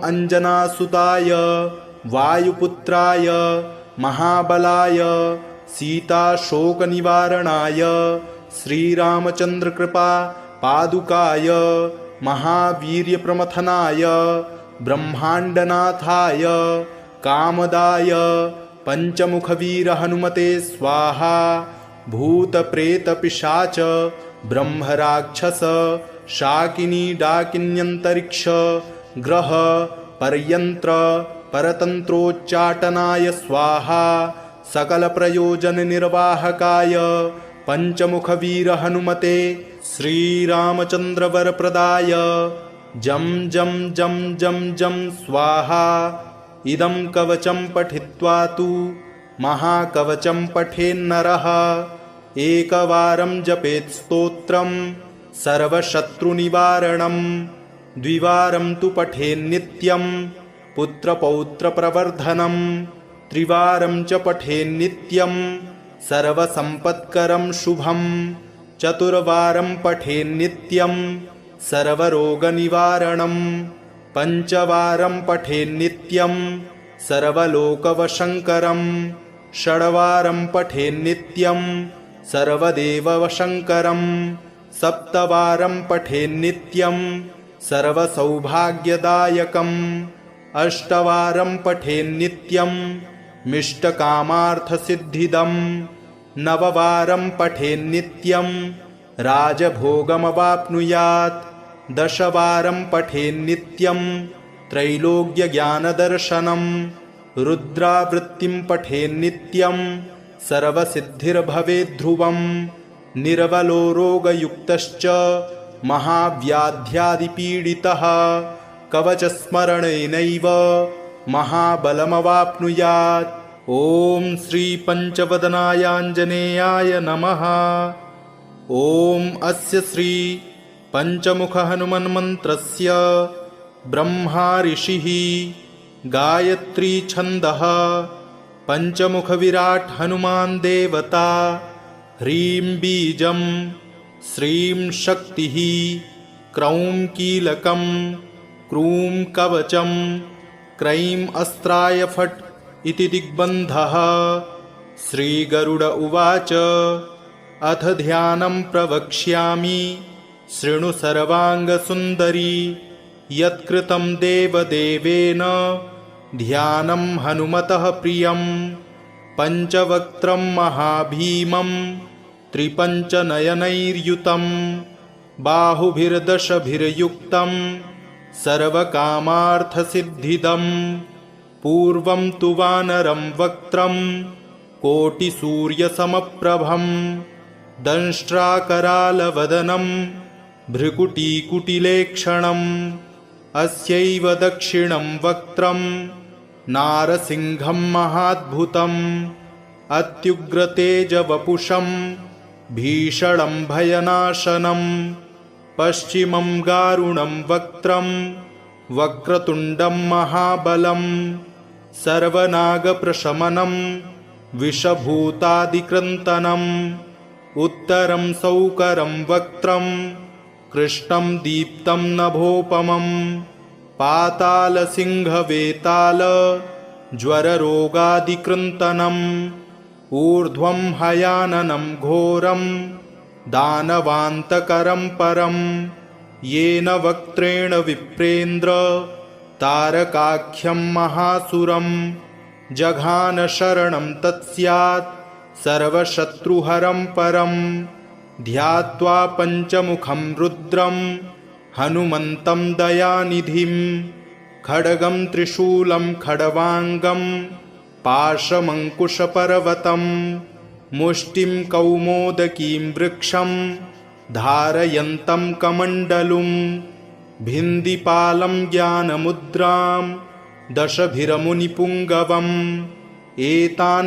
अंजनासुताय वायुपुत्राय महाबलाय सीताशोकनिवारणाय श्रीरामचन्द्रकृपा पादुकाय महावीर्यप्रमथनाय ब्रह्माण्डनाथाय कामदाय पंचमुखवीर हनुमते स्वाहा। भूतप्रेतपिशाच ब्रह्मराक्षस शाकिनी डाकिन्यन्तरिक्ष ग्रह परयंत्र परतंत्रोच्चाटनाय स्वाहा। सकल प्रयोजन निर्वाहकाय पंचमुखवीर हनुमते श्रीरामचंद्र वरप्रदाय जम जम जम जम जम स्वाहा। इदं कवचं पठित्वा तु महाकवचं पठेन्नरः एकवारं जपेत् स्तोत्रं सर्वशत्रुनिवारणं द्विवारं तु पठेन्नित्यं पुत्रपौत्रप्रवर्धनं त्रिवारं च पठेन्नित्यं सर्वसम्पत्करं शुभं चतुर्वारं पठेन्नित्यं सर्वरोगनिवारणं पंचवारं पठेन्नित्यं सर्वलोकवशङ्करं षड्वारं पठेन्नित्यं सर्वदेववशङ्करं सप्तवारं पठेन्नित्यं सर्वसौभाग्यदायकम् अष्टवारं पठेन्नित्यं मिष्टकामार्थसिद्धिदं नववारं पठेन्नित्यं राजभोगमवाप्नुयात् दशवारं पठेन्नित्यं त्रैलोक्यज्ञानदर्शनं रुद्रावृत्तिं पठेन्नित्यं सर्वसिद्धिर्भवेद्ध्रुवं निर्बलो रोगयुक्तश्च महाव्याध्यादिपीडितः कवचस्मरणेनैव महाबलमवाप्नुयात्। ॐ श्रीपञ्चवदनायाञ्जनेयाय नमः। ॐ अस्य श्री पंचमुख हनुमन्मन्त्रस्य ब्रह्मा ऋषिः गायत्री छन्दः पंचमुख विराट हनुमान् देवता ह्रीं बीजं श्रीं शक्तिः क्रौं कीलकं क्रूं कवचं क्रैं अस्त्राय फट् इति दिग्बन्धः। श्रीगरुड उवाच अथ ध्यानं प्रवक्ष्यामि शृणु सर्वाङ्गसुन्दरी यत्कृतं देवदेवेन ध्यानं हनुमतः प्रियं पञ्चवक्त्रं महाभीमं त्रिपञ्चनयनैर्युतं बाहुभिर्दशभिर्युक्तं सर्वकामार्थसिद्धिदं पूर्वं तु वानरं वक्त्रं कोटिसूर्यसमप्रभं दंष्ट्राकरालवदनं भ्रुकुटीकुटिलेक्षणम् अस्यैव दक्षिणं वक्त्रं नारसिंहं महाद्भुतम् अत्युग्रतेजवपुषं भीषणं भयनाशनं पश्चिमं गारुणं वक्त्रं वक्रतुण्डं महाबलं सर्वनागप्रशमनं विषभूतादिक्रन्तनं उत्तरं सौकरं वक्त्रं कृष्णं दीप्तं नभोपमं पातालसिंहवेताल ज्वररोगादिकृन्तनं ऊर्ध्वं हयाननं घोरं दानवान्तकरं परं येन वक्त्रेण विप्रेन्द्र तारकाख्यं महासुरं जघान शरणं तत्स्यात् सर्वशत्रुहरं परं ध्यात्वा पञ्चमुखं रुद्रं हनुमन्तं दयानिधिं खड्गं त्रिशूलं खड्वाङ्गं पाशमङ्कुशपर्वतं मुष्टिं कौमोदकीं वृक्षं धारयन्तं कमण्डलुं भिन्दिपालं ज्ञानमुद्रां दशभिरमुनिपुङ्गवम् एतान्यायुधजालानि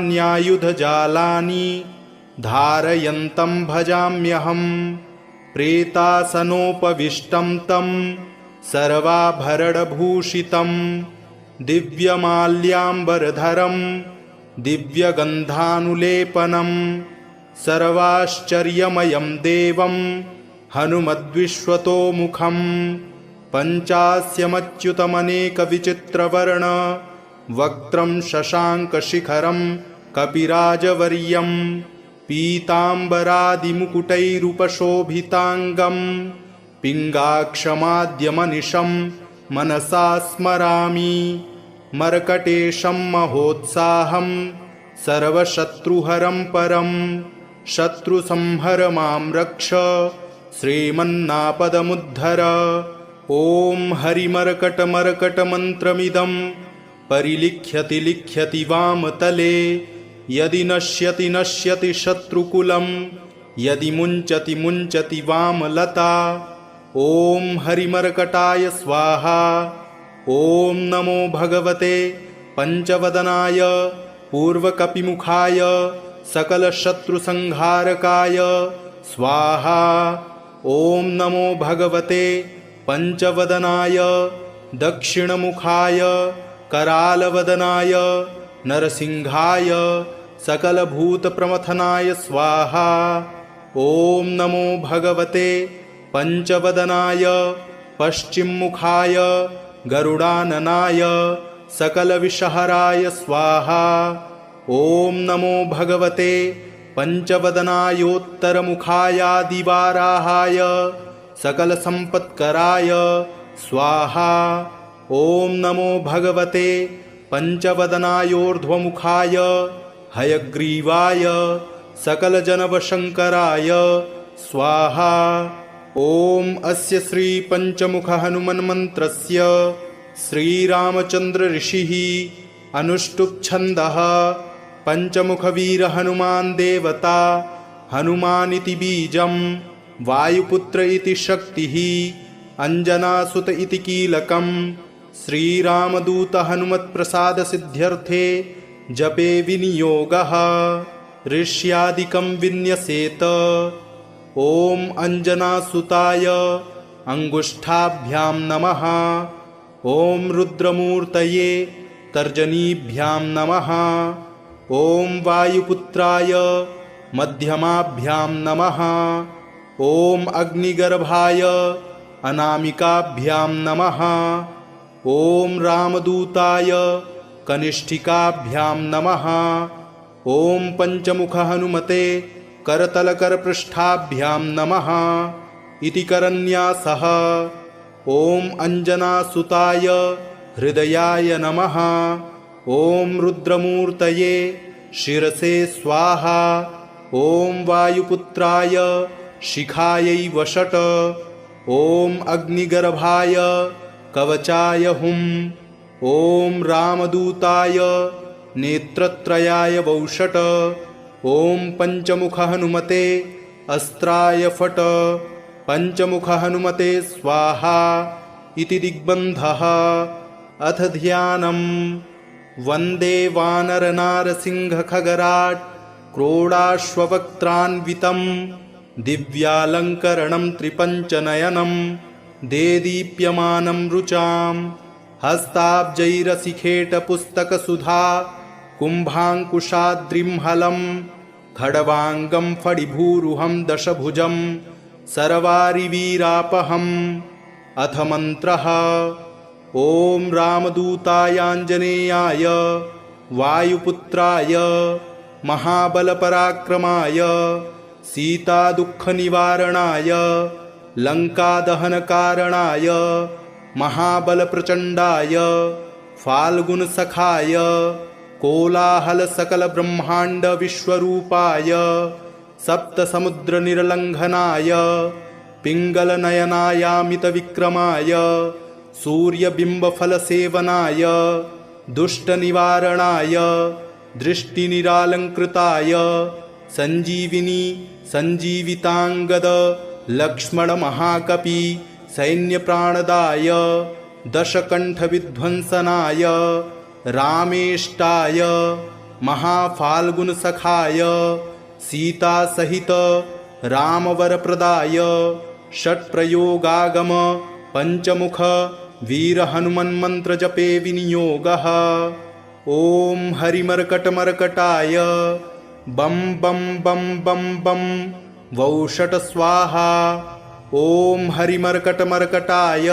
धारयन्तं भजाम्यहं प्रेतासनोपविष्टं तं सर्वाभरणभूषितं दिव्यमाल्याम्बरधरं दिव्यगन्धानुलेपनं सर्वाश्चर्यमयं देवं हनुमद्विश्वतोमुखं पञ्चास्यमच्युतमनेकविचित्रवर्ण वक्त्रं शशाङ्कशिखरं कपिराजवर्यं पीताम्बरादिमुकुटैरुपशोभिताङ्गं पिङ्गाक्षमाद्यमनिशं मनसा स्मरामि मर्कटेशं महोत्साहं सर्वशत्रुहरं परं शत्रुसंहर मां रक्ष श्रीमन्नापदमुद्धर। ॐ हरिमर्कटमर्कटमन्त्रमिदं परिलिख्यति लिख्यति वामतले यदि नश्यति नश्यति शत्रुकुलं यदि मुञ्चति मुञ्चति वामलता। ॐ हरिमर्कटाय स्वाहा। ॐ नमो भगवते पञ्चवदनाय पूर्वकपिमुखाय सकलशत्रुसंहारकाय स्वाहा। ॐ नमो भगवते पञ्चवदनाय दक्षिणमुखाय करालवदनाय नरसिंहाय सकलभूतप्रमथनाय स्वाहा। ॐ नमो भगवते पञ्चवदनाय पश्चिममुखाय गरुडाननाय सकलविषहराय स्वाहा। ॐ नमो भगवते पञ्चवदनायोत्तरमुखायादिवाराहाय सकलसम्पत्कराय स्वाहा। ॐ नमो भगवते पञ्चवदनायोर्ध्वमुखाय हयग्रीवाय सकलजनवशङ्कराय स्वाहा। ॐ अस्य श्रीपञ्चमुखहनुमन्मन्त्रस्य श्रीरामचन्द्रऋषिः अनुष्टुप्छन्दः पञ्चमुखवीरहनुमान् देवता हनुमानिति बीजं वायुपुत्र इति शक्तिः अञ्जनासुत इति कीलकं श्रीरामदूतहनुमत्प्रसादसिद्ध्यर्थे जपे विनियोगः ऋष्यादिकं विन्यसेत। ॐ अञ्जनासुताय अङ्गुष्ठाभ्यां नमः। ॐ रुद्रमूर्तये तर्जनीभ्यां नमः। ॐ वायुपुत्राय मध्यमाभ्यां नमः। ॐ अग्निगर्भाय अनामिकाभ्यां नमः। ॐ रामदूताय कनिष्ठिकाभ्यां नमः। ॐ पञ्चमुखहनुमते करतलकरपृष्ठाभ्यां नमः इति करन्यासः। ॐ अञ्जनासुताय हृदयाय नमः। ॐ रुद्रमूर्तये शिरसे स्वाहा। ॐ वायुपुत्राय शिखायै वषट्। ॐ अग्निगर्भाय कवचाय हुम्। ॐ रामदूताय नेत्रत्रयाय वौषट्। ॐ पञ्चमुखहनुमते अस्त्राय फट्। पञ्चमुखहनुमते स्वाहा इति दिग्बन्धः। अथ ध्यानम्। वन्दे वानरनारसिंहखगराट् क्रोडाश्ववक्त्रान्वितं दिव्यालङ्करणं त्रिपञ्चनयनं देदीप्यमानं रुचां हस्ताब्जैरसिखेटपुस्तकसुधा कुम्भाङ्कुशाद्रिं खड्वाङ्गं फणिभूरुहं दशभुजं सर्वारिवीरापहम्। अथ मन्त्रः। ॐ रामदूतायाञ्जनेयाय वायुपुत्राय महाबलपराक्रमाय सीतादुःखनिवारणाय लङ्कादहनकारणाय महाबलप्रचण्डाय फाल्गुनसखाय कोलाहलसकलब्रह्माण्डविश्वरूपाय सप्तसमुद्रनिर्लङ्घनाय पिङ्गलनयनायामितविक्रमाय सूर्यबिम्बफलसेवनाय दुष्टनिवारणाय दृष्टिनिरालङ्कृताय सञ्जीविनी सञ्जीविताङ्गद लक्ष्मणमहाकपि सैन्यप्राणदाय दशकण्ठविध्वंसनाय रामेष्टाय महाफाल्गुनसखाय सीतासहित रामवरप्रदाय षट्प्रयोगागम पञ्चमुख वीरहनुमन्मन्त्रजपे विनियोगः। ॐ हरिमर्कटमर्कटाय बं बं बं बं बं वौषट स्वाहा। ॐ हरिमर्कटमर्कटाय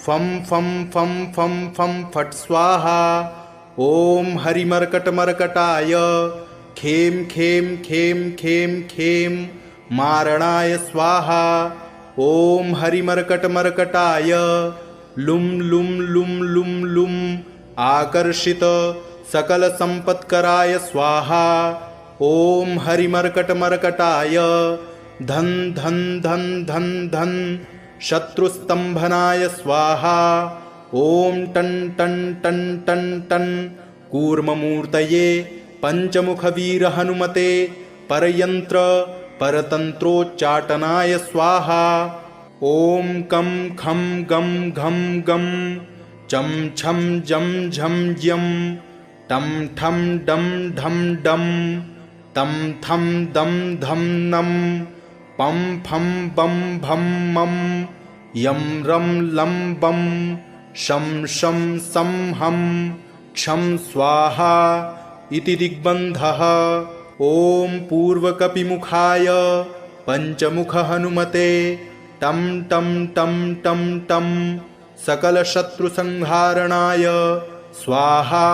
फं फं फं फं फं फट् स्वाहा। ॐ हरिमर्कटमर्कटाय खें खें खें खें खें मारणाय स्वाहा। ॐ हरिमर्कटमर्कटाय लुं लुं लुं लुं लुं आकर्षित सकलसम्पत्कराय स्वाहा। ॐ हरिमर्कटमर्कटाय धन धन धन धन धन शत्रुस्तंभनाय स्वाहा। ॐ टन टन टन टन टन कूर्ममूर्तये पंचमुखवीर हनुमते परयंत्र परतंत्रोच्चाटनाय स्वाहा। ॐ कं खं गं घं गं चं छं जं झं यं टं ठं डं ढं डं तं थं दं धं नं पं फं बं भं मं यं रं लं बं शं शं सं हं क्षं स्वाहा इति दिग्बन्धः। ॐ पूर्वकपिमुखाय पंचमुख हनुमते टं टं टं टं टं सकलशत्रुसंहारणाय स्वाहा।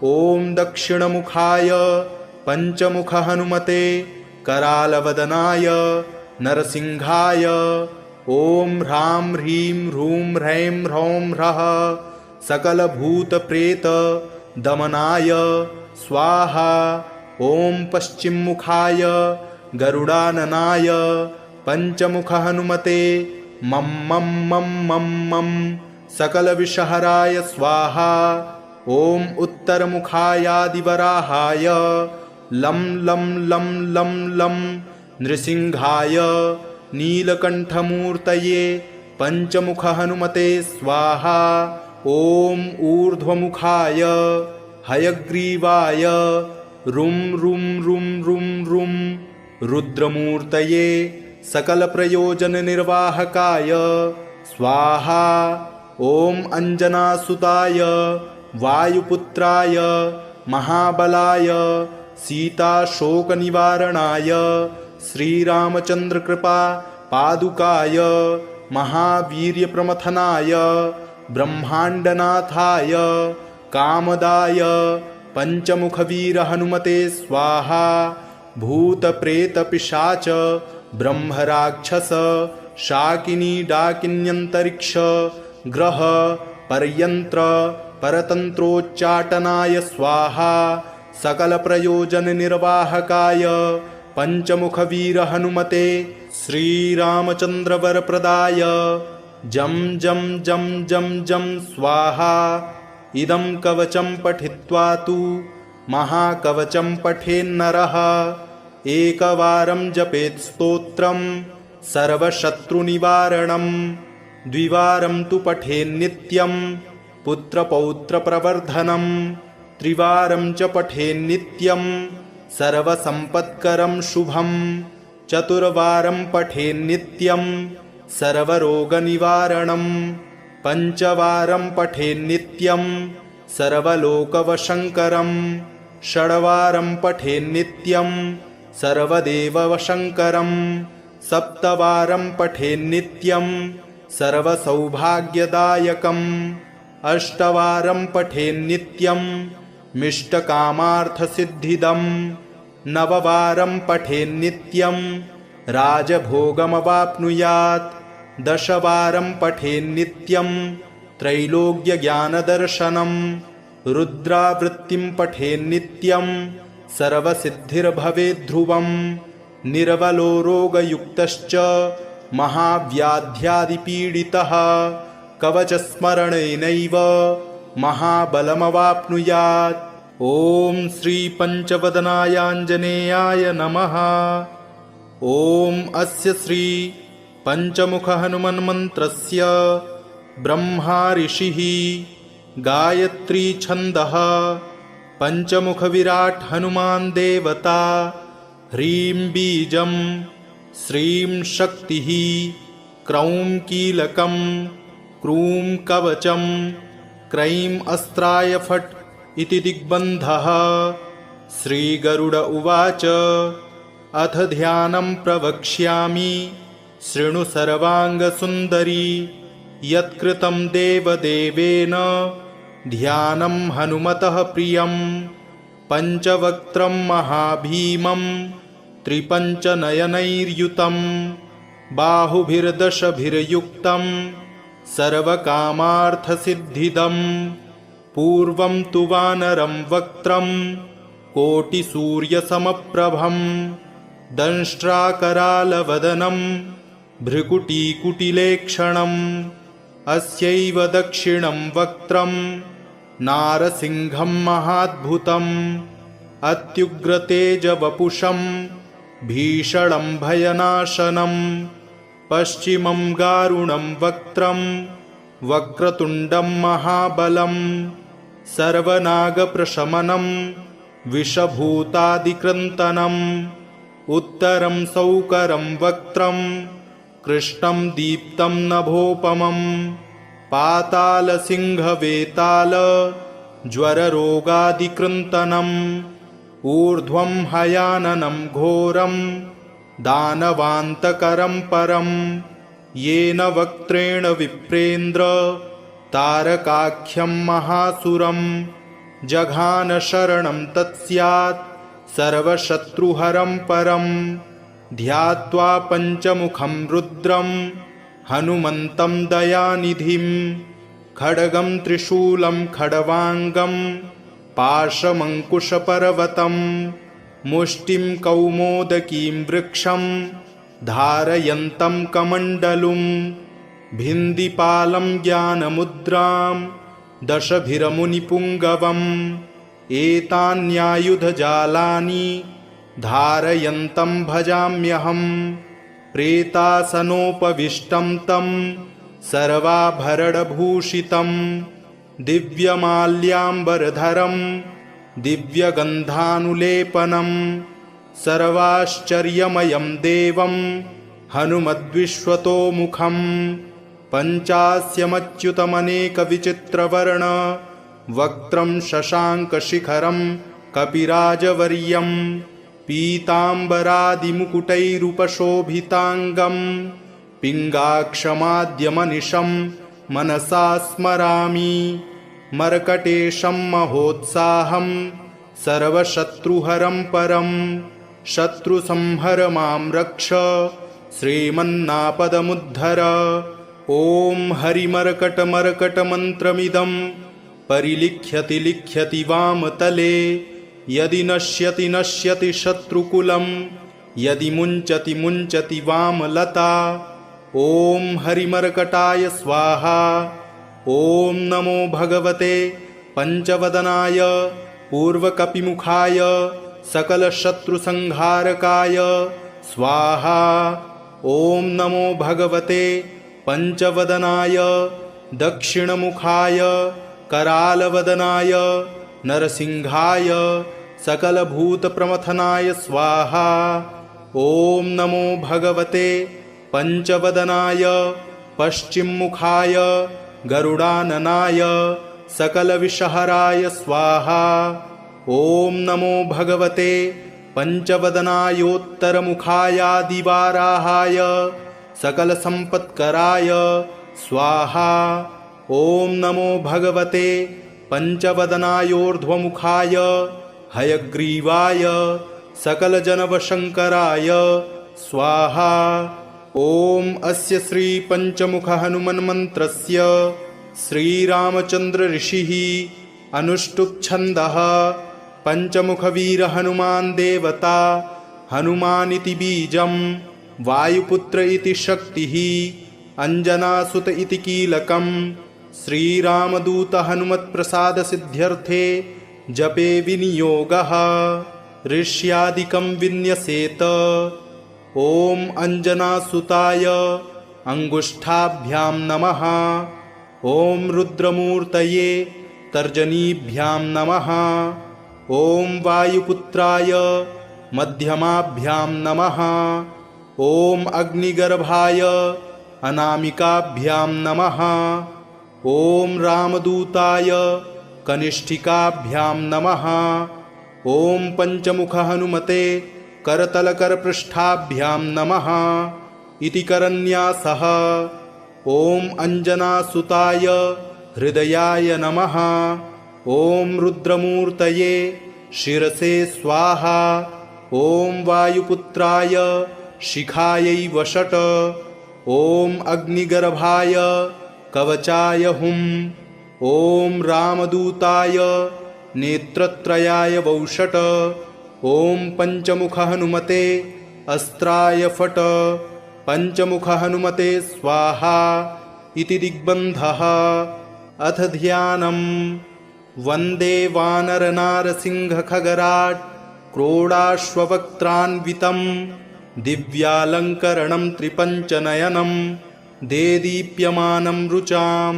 ॐ दक्षिणमुखाय पंचमुख हनुमते करालवदनाय नरसिंहाय ॐ ह्रां ह्रीं ह्रूं ह्रैं ह्रौं ह्रः सकलभूतप्रेत दमनाय स्वाहा। ॐ पश्चिममुखाय गरुडाननाय पंचमुख हनुमते मं मं मं मं मं सकलविषहराय स्वाहा। ॐ उत्तरमुखायादिवराहाय लं लं लं लं लं नृसिंहाय नीलकण्ठमूर्तये पंचमुख हनुमते स्वाहा। ॐ ऊर्ध्वमुखाय हयग्रीवाय रुं रुं रुं रुं रुं रुद्रमूर्तये सकलप्रयोजननिर्वाहकाय स्वाहा। ॐ अञ्जनासुताय वायुपुत्राय महाबलाय सीताशोकनिवारणाय श्रीरामचन्द्रकृपा पादुकाय महावीर्यप्रमथनाय ब्रह्माण्डनाथाय कामदाय पंचमुखवीर हनुमते स्वाहा। भूतप्रेतपिशाच ब्रह्मराक्षस शाकिनी डाकिन्यन्तरिक्ष ग्रह परयंत्र परतंत्रोच्चाटनाय स्वाहा। सकलप्रयोजननिर्वाहकाय पंचमुखवीर हनुमते श्रीरामचन्द्रवरप्रदाय जं जं जं जं जं स्वाहा। इदं कवचं पठित्वा तु महाकवचं पठेन्नरः एकवारं जपेत् स्तोत्रं सर्वशत्रुनिवारणं द्विवारं तु पठेन्नित्यं पुत्रपौत्रप्रवर्धनं त्रिवारं च पठेन्नित्यं सर्वसम्पत्करं शुभं चतुर्वारं पठेन्नित्यं सर्वरोगनिवारणं पंचवारं पठेन्नित्यं सर्वलोकवशङ्करं षड्वारं पठेन्नित्यं सर्वदेववशङ्करं सप्तवारं पठेन्नित्यं सर्वसौभाग्यदायकम् अष्टवारं पठेन्नित्यं मिष्टकामार्थसिद्धिदं नववारं पठेन्नित्यं राजभोगमवाप्नुयात् दशवारं पठेन्नित्यं त्रैलोक्यज्ञानदर्शनं रुद्रावृत्तिं पठेन्नित्यं सर्वसिद्धिर्भवेद्ध्रुवं निर्बलो रोगयुक्तश्च महाव्याध्यादिपीडितः कवचस्मरणेनैव महाबलमवाप्नुयात्। ॐ श्रीपञ्चवदनायाञ्जनेयाय नमः। ॐ अस्य श्री पंचमुख हनुमन्मन्त्रस्य ब्रह्मा ऋषिः गायत्री छन्दः पंचमुख विराट हनुमान् देवता ह्रीं बीजं श्रीं शक्तिः क्रौं कीलकं क्रूं कवचं क्रैं अस्त्राय फट् इति दिग्बन्धः। श्रीगरुड उवाच अथ ध्यानं प्रवक्ष्यामि शृणु सर्वाङ्गसुन्दरी यत्कृतं देवदेवेन ध्यानं हनुमतः प्रियं पञ्चवक्त्रं महाभीमं त्रिपञ्चनयनैर्युतं बाहुभिर्दशभिर्युक्तं सर्वकामार्थसिद्धिदम् पूर्वं तु वानरं वक्त्रं कोटिसूर्यसमप्रभं दंष्ट्राकरालवदनं भ्रुकुटीकुटिलेक्षणम् अस्यैव दक्षिणं वक्त्रं नारसिंहं महाद्भुतम् अत्युग्रतेजवपुषं भीषणं भयनाशनम् पश्चिमं गारुणं वक्त्रं वक्रतुण्डं महाबलं सर्वनागप्रशमनं विषभूतादिक्रन्तनम् उत्तरं सौकरं वक्त्रं कृष्णं दीप्तं नभोपमं पातालसिंहवेताल ज्वररोगादिकृन्तनम् ऊर्ध्वं हयाननं घोरं दानवान्तकरं परं येन वक्त्रेण विप्रेन्द्र तारकाख्यं महासुरं जघान शरणं तत्स्यात् सर्वशत्रुहरं परं ध्यात्वा पञ्चमुखं रुद्रं हनुमन्तं दयानिधिं खड्गं त्रिशूलं खड्वाङ्गं पाशमङ्कुशपर्वतं मुष्टिं कौमोदकीं वृक्षं धारयन्तं कमण्डलुं भिन्दिपालं ज्ञानमुद्रां दशभिरमुनिपुङ्गवम् एतान्यायुधजालानि धारयन्तं भजाम्यहं प्रेतासनोपविष्टं तं सर्वाभरणभूषितं दिव्यमाल्याम्बरधरं दिव्यगन्धानुलेपनं सर्वाश्चर्यमयं देवं हनुमद्विश्वतोमुखं पञ्चास्यमच्युतमनेकविचित्रवर्ण वक्त्रं शशाङ्कशिखरं कपिराजवर्यं पीताम्बरादिमुकुटैरुपशोभिताङ्गं पिङ्गाक्षमाद्यमनिशं मनसा स्मरामि मर्कटेशं महोत्साहं सर्वशत्रुहरं परं शत्रुसंहर मां रक्ष श्रीमन्नापदमुद्धर। ॐ हरिमर्कटमर्कटमन्त्रमिदं परिलिख्यति लिख्यति वामतले यदि नश्यति नश्यति शत्रुकुलं यदि मुञ्चति मुञ्चति वामलता। ॐ हरिमर्कटाय स्वाहा। ॐ नमो भगवते पञ्चवदनाय पूर्वकपिमुखाय सकलशत्रुसंहारकाय स्वाहा। ॐ नमो भगवते पञ्चवदनाय दक्षिणमुखाय करालवदनाय नरसिंहाय सकलभूतप्रमथनाय स्वाहा। ॐ नमो भगवते पञ्चवदनाय पश्चिममुखाय गरुडाननाय सकलविषहराय स्वाहा। ॐ नमो भगवते पञ्चवदनायोत्तरमुखायादिवाराहाय सकलसम्पत्कराय स्वाहा। ॐ नमो भगवते पञ्चवदनायोर्ध्वमुखाय हयग्रीवाय सकलजनवशङ्कराय स्वाहा। ॐ अस्य श्रीपञ्चमुखहनुमन्मन्त्रस्य श्रीरामचन्द्रऋषिः अनुष्टुप्छन्दः पञ्चमुखवीरहनुमान् देवता हनुमानिति बीजं वायुपुत्र इति शक्तिः अञ्जनासुत इति कीलकं श्रीरामदूतहनुमत्प्रसादसिद्ध्यर्थे जपे विनियोगः ऋष्यादिकं विन्यसेत। ॐ अञ्जनासुताय अङ्गुष्ठाभ्यां नमः। ॐ रुद्रमूर्तये तर्जनीभ्यां नमः। ॐ वायुपुत्राय मध्यमाभ्यां नमः। ॐ अग्निगर्भाय अनामिकाभ्यां नमः। ॐ रामदूताय कनिष्ठिकाभ्यां नमः। ॐ पञ्चमुखहनुमते करतलकरपृष्ठाभ्यां नमः इति करन्यासः। ॐ अञ्जनासुताय हृदयाय नमः। ॐ रुद्रमूर्तये शिरसे स्वाहा। ॐ वायुपुत्राय शिखायै वषट्। ॐ अग्निगर्भाय कवचाय हुं। ॐ रामदूताय नेत्रत्रयाय वौषट्। ॐ पंचमुख हनुमते अस्त्राय फट्। पंचमुख हनुमते स्वाहा इति दिग्बन्धः। अथ ध्यानम्। वन्दे वानरनारसिंहखगराट् क्रोडाश्ववक्त्रान्वितं दिव्यालङ्करणं त्रिपञ्चनयनं देदीप्यमानं रुचां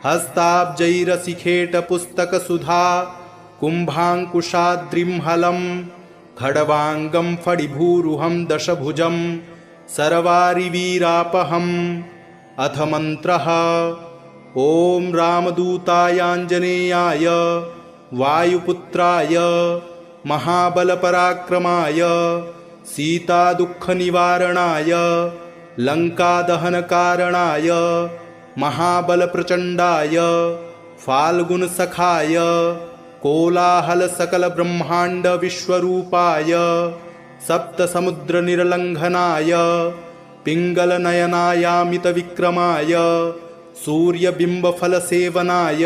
हस्ताब्जैरसिखेटपुस्तकसुधा कुम्भाङ्कुशाद्रिं हलं खड्वाङ्गं फणिभूरुहं दशभुजं सर्वारिवीरापहम्। अथ मन्त्रः। ॐ रामदूतायाञ्जनेयाय वायुपुत्राय महाबलपराक्रमाय सीतादुःखनिवारणाय लङ्कादहनकारणाय महाबलप्रचण्डाय फाल्गुनसखाय कोलाहलसकलब्रह्माण्डविश्वरूपाय सप्तसमुद्रनिर्लङ्घनाय पिङ्गलनयनायामितविक्रमाय सूर्यबिम्बफलसेवनाय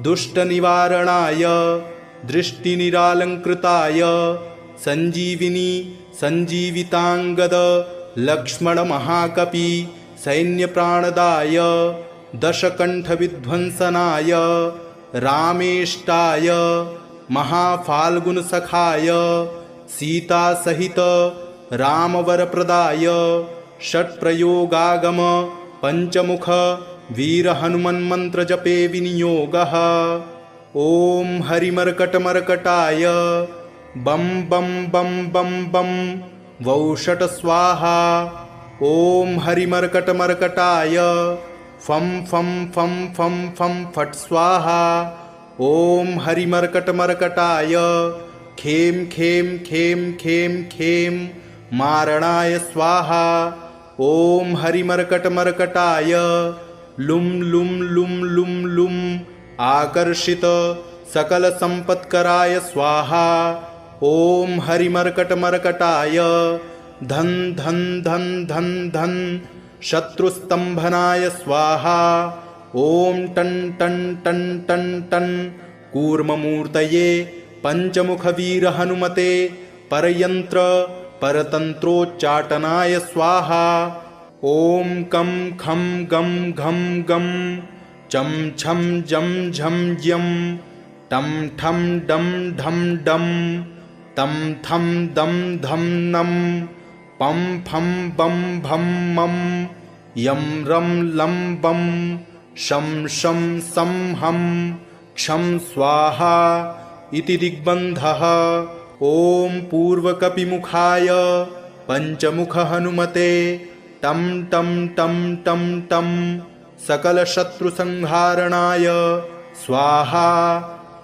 दुष्टनिवारणाय दृष्टिनिरालङ्कृताय सञ्जीविनी सञ्जीविताङ्गद लक्ष्मणमहाकपि सैन्यप्राणदाय दशकण्ठविध्वंसनाय रामेष्टाय महाफाल्गुनसखाय सीतासहित रामवरप्रदाय षट्प्रयोगागम पंचमुख वीरहनुमन्मन्त्रजपे विनियोगः। ॐ हरिमर्कटमर्कटाय बं बं बं बं बं वौषट स्वाहा। ॐ हरिमर्कटमर्कटाय फं फं फं फं फं फट् स्वाहा। ॐ हरिमर्कटमर्कटाय खें खें खें खें खें मारणाय स्वाहा। ॐ हरिमर्कटमर्कटाय लुं लुं लुं लुं लुं आकर्षित सकलसम्पत्कराय स्वाहा। ॐ हरिमर्कटमर्कटाय धन धन धन धन धन शत्रुस्तम्भनाय स्वाहा। ॐ टन टन टन टन टन कूर्ममूर्तये पंचमुखवीरहनुमते परयन्त्र परतन्त्रोच्चाटनाय स्वाहा। ॐ कं खं गं घं गं चं छं जं झं यं टं ठं डं ढं डं तं थं दं धं नं पं फं बं भं मं यं रं लं बं शं शं सं हं क्षं स्वाहा इति दिग्बन्धः। ॐ पूर्वकपिमुखाय पंचमुख हनुमते टं टं टं टं टं सकलशत्रुसंहारणाय स्वाहा।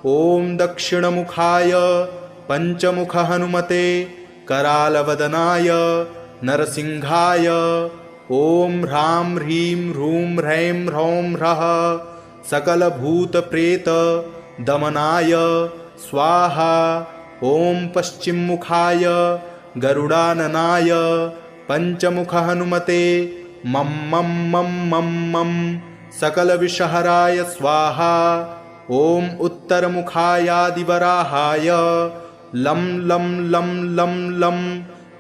ॐ दक्षिणमुखाय पंचमुख हनुमते करालवदनाय नरसिंहाय ॐ ह्रां ह्रीं ह्रूं ह्रैं ह्रौं ह्रः सकलभूतप्रेत दमनाय स्वाहा। ॐ पश्चिममुखाय गरुडाननाय पंचमुख हनुमते मं मं मं मं मं सकलविषहराय स्वाहा। ॐ उत्तरमुखायादिवराहाय लं लं लं लं लं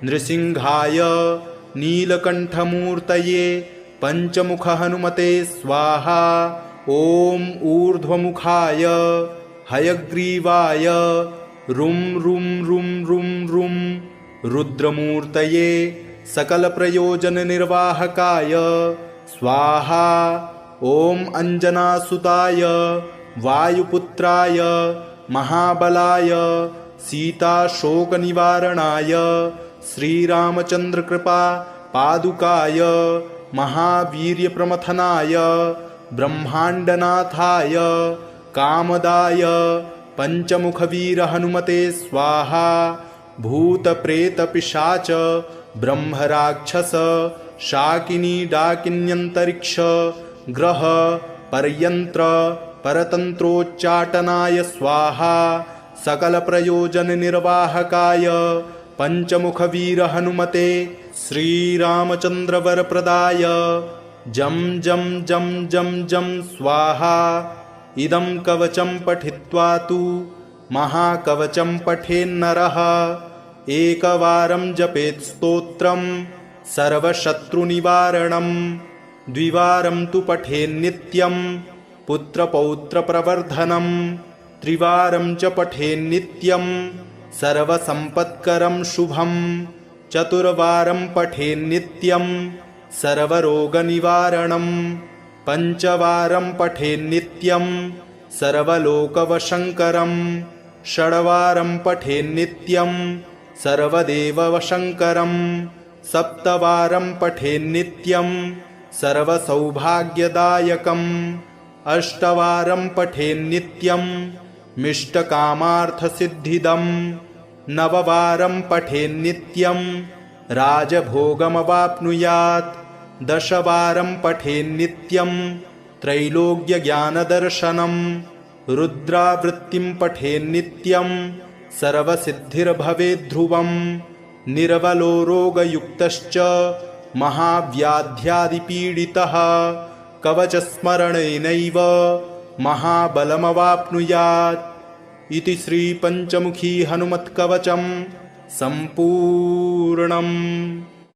नृसिंहाय नीलकण्ठमूर्तये पंचमुख हनुमते स्वाहा। ॐ ऊर्ध्वमुखाय हयग्रीवाय रुं रुं रुं रुं रुं रुद्रमूर्तये सकलप्रयोजननिर्वाहकाय स्वाहा। ॐ अञ्जनासुताय वायुपुत्राय महाबलाय सीताशोकनिवारणाय श्रीरामचन्द्रकृपा पादुकाय महावीर्यप्रमथनाय ब्रह्माण्डनाथाय कामदाय पंचमुखवीरहनुमते स्वाहा। भूतप्रेतपिशाच ब्रह्मराक्षस शाकिनी डाकिन्यन्तरिक्ष ग्रह परयन्त्र परतन्त्रोच्चाटनाय स्वाहा। सकलप्रयोजननिर्वाहकाय पंचमुखवीर हनुमते श्रीरामचंद्रवरप्रदाय जं जं जं जं जं स्वाहा। इदं कवचं पठित्वा तु महाकवचं पठेन्नरः एकवारं जपेत् स्तोत्रं सर्वशत्रुनिवारणं द्विवारं तु पठेन्नित्यं पुत्रपौत्रप्रवर्धनं त्रिवारं च पठेन्नित्यं सर्वसम्पत्करं शुभं चतुर्वारं पठेन्नित्यं सर्वरोगनिवारणं पञ्चवारं पठेन्नित्यं सर्वलोकवशङ्करं षड्वारं पठेन्नित्यं सर्वदेववशङ्करं सप्तवारं पठेन्नित्यं सर्वसौभाग्यदायकम् अष्टवारं पठेन्नित्यं मिष्टकामार्थसिद्धिदं नववारं पठेन्नित्यं राजभोगमवाप्नुयात् दशवारं पठेन्नित्यं त्रैलोक्यज्ञानदर्शनं रुद्रावृत्तिं पठेन्नित्यं सर्वसिद्धिर्भवेद्ध्रुवं निर्बलो रोगयुक्तश्च महाव्याध्यादिपीडितः कवचस्मरणेनैव महाबलमवाप्नुयात् इति श्रीपञ्चमुखी हनुमत्कवचं सम्पूर्णम्।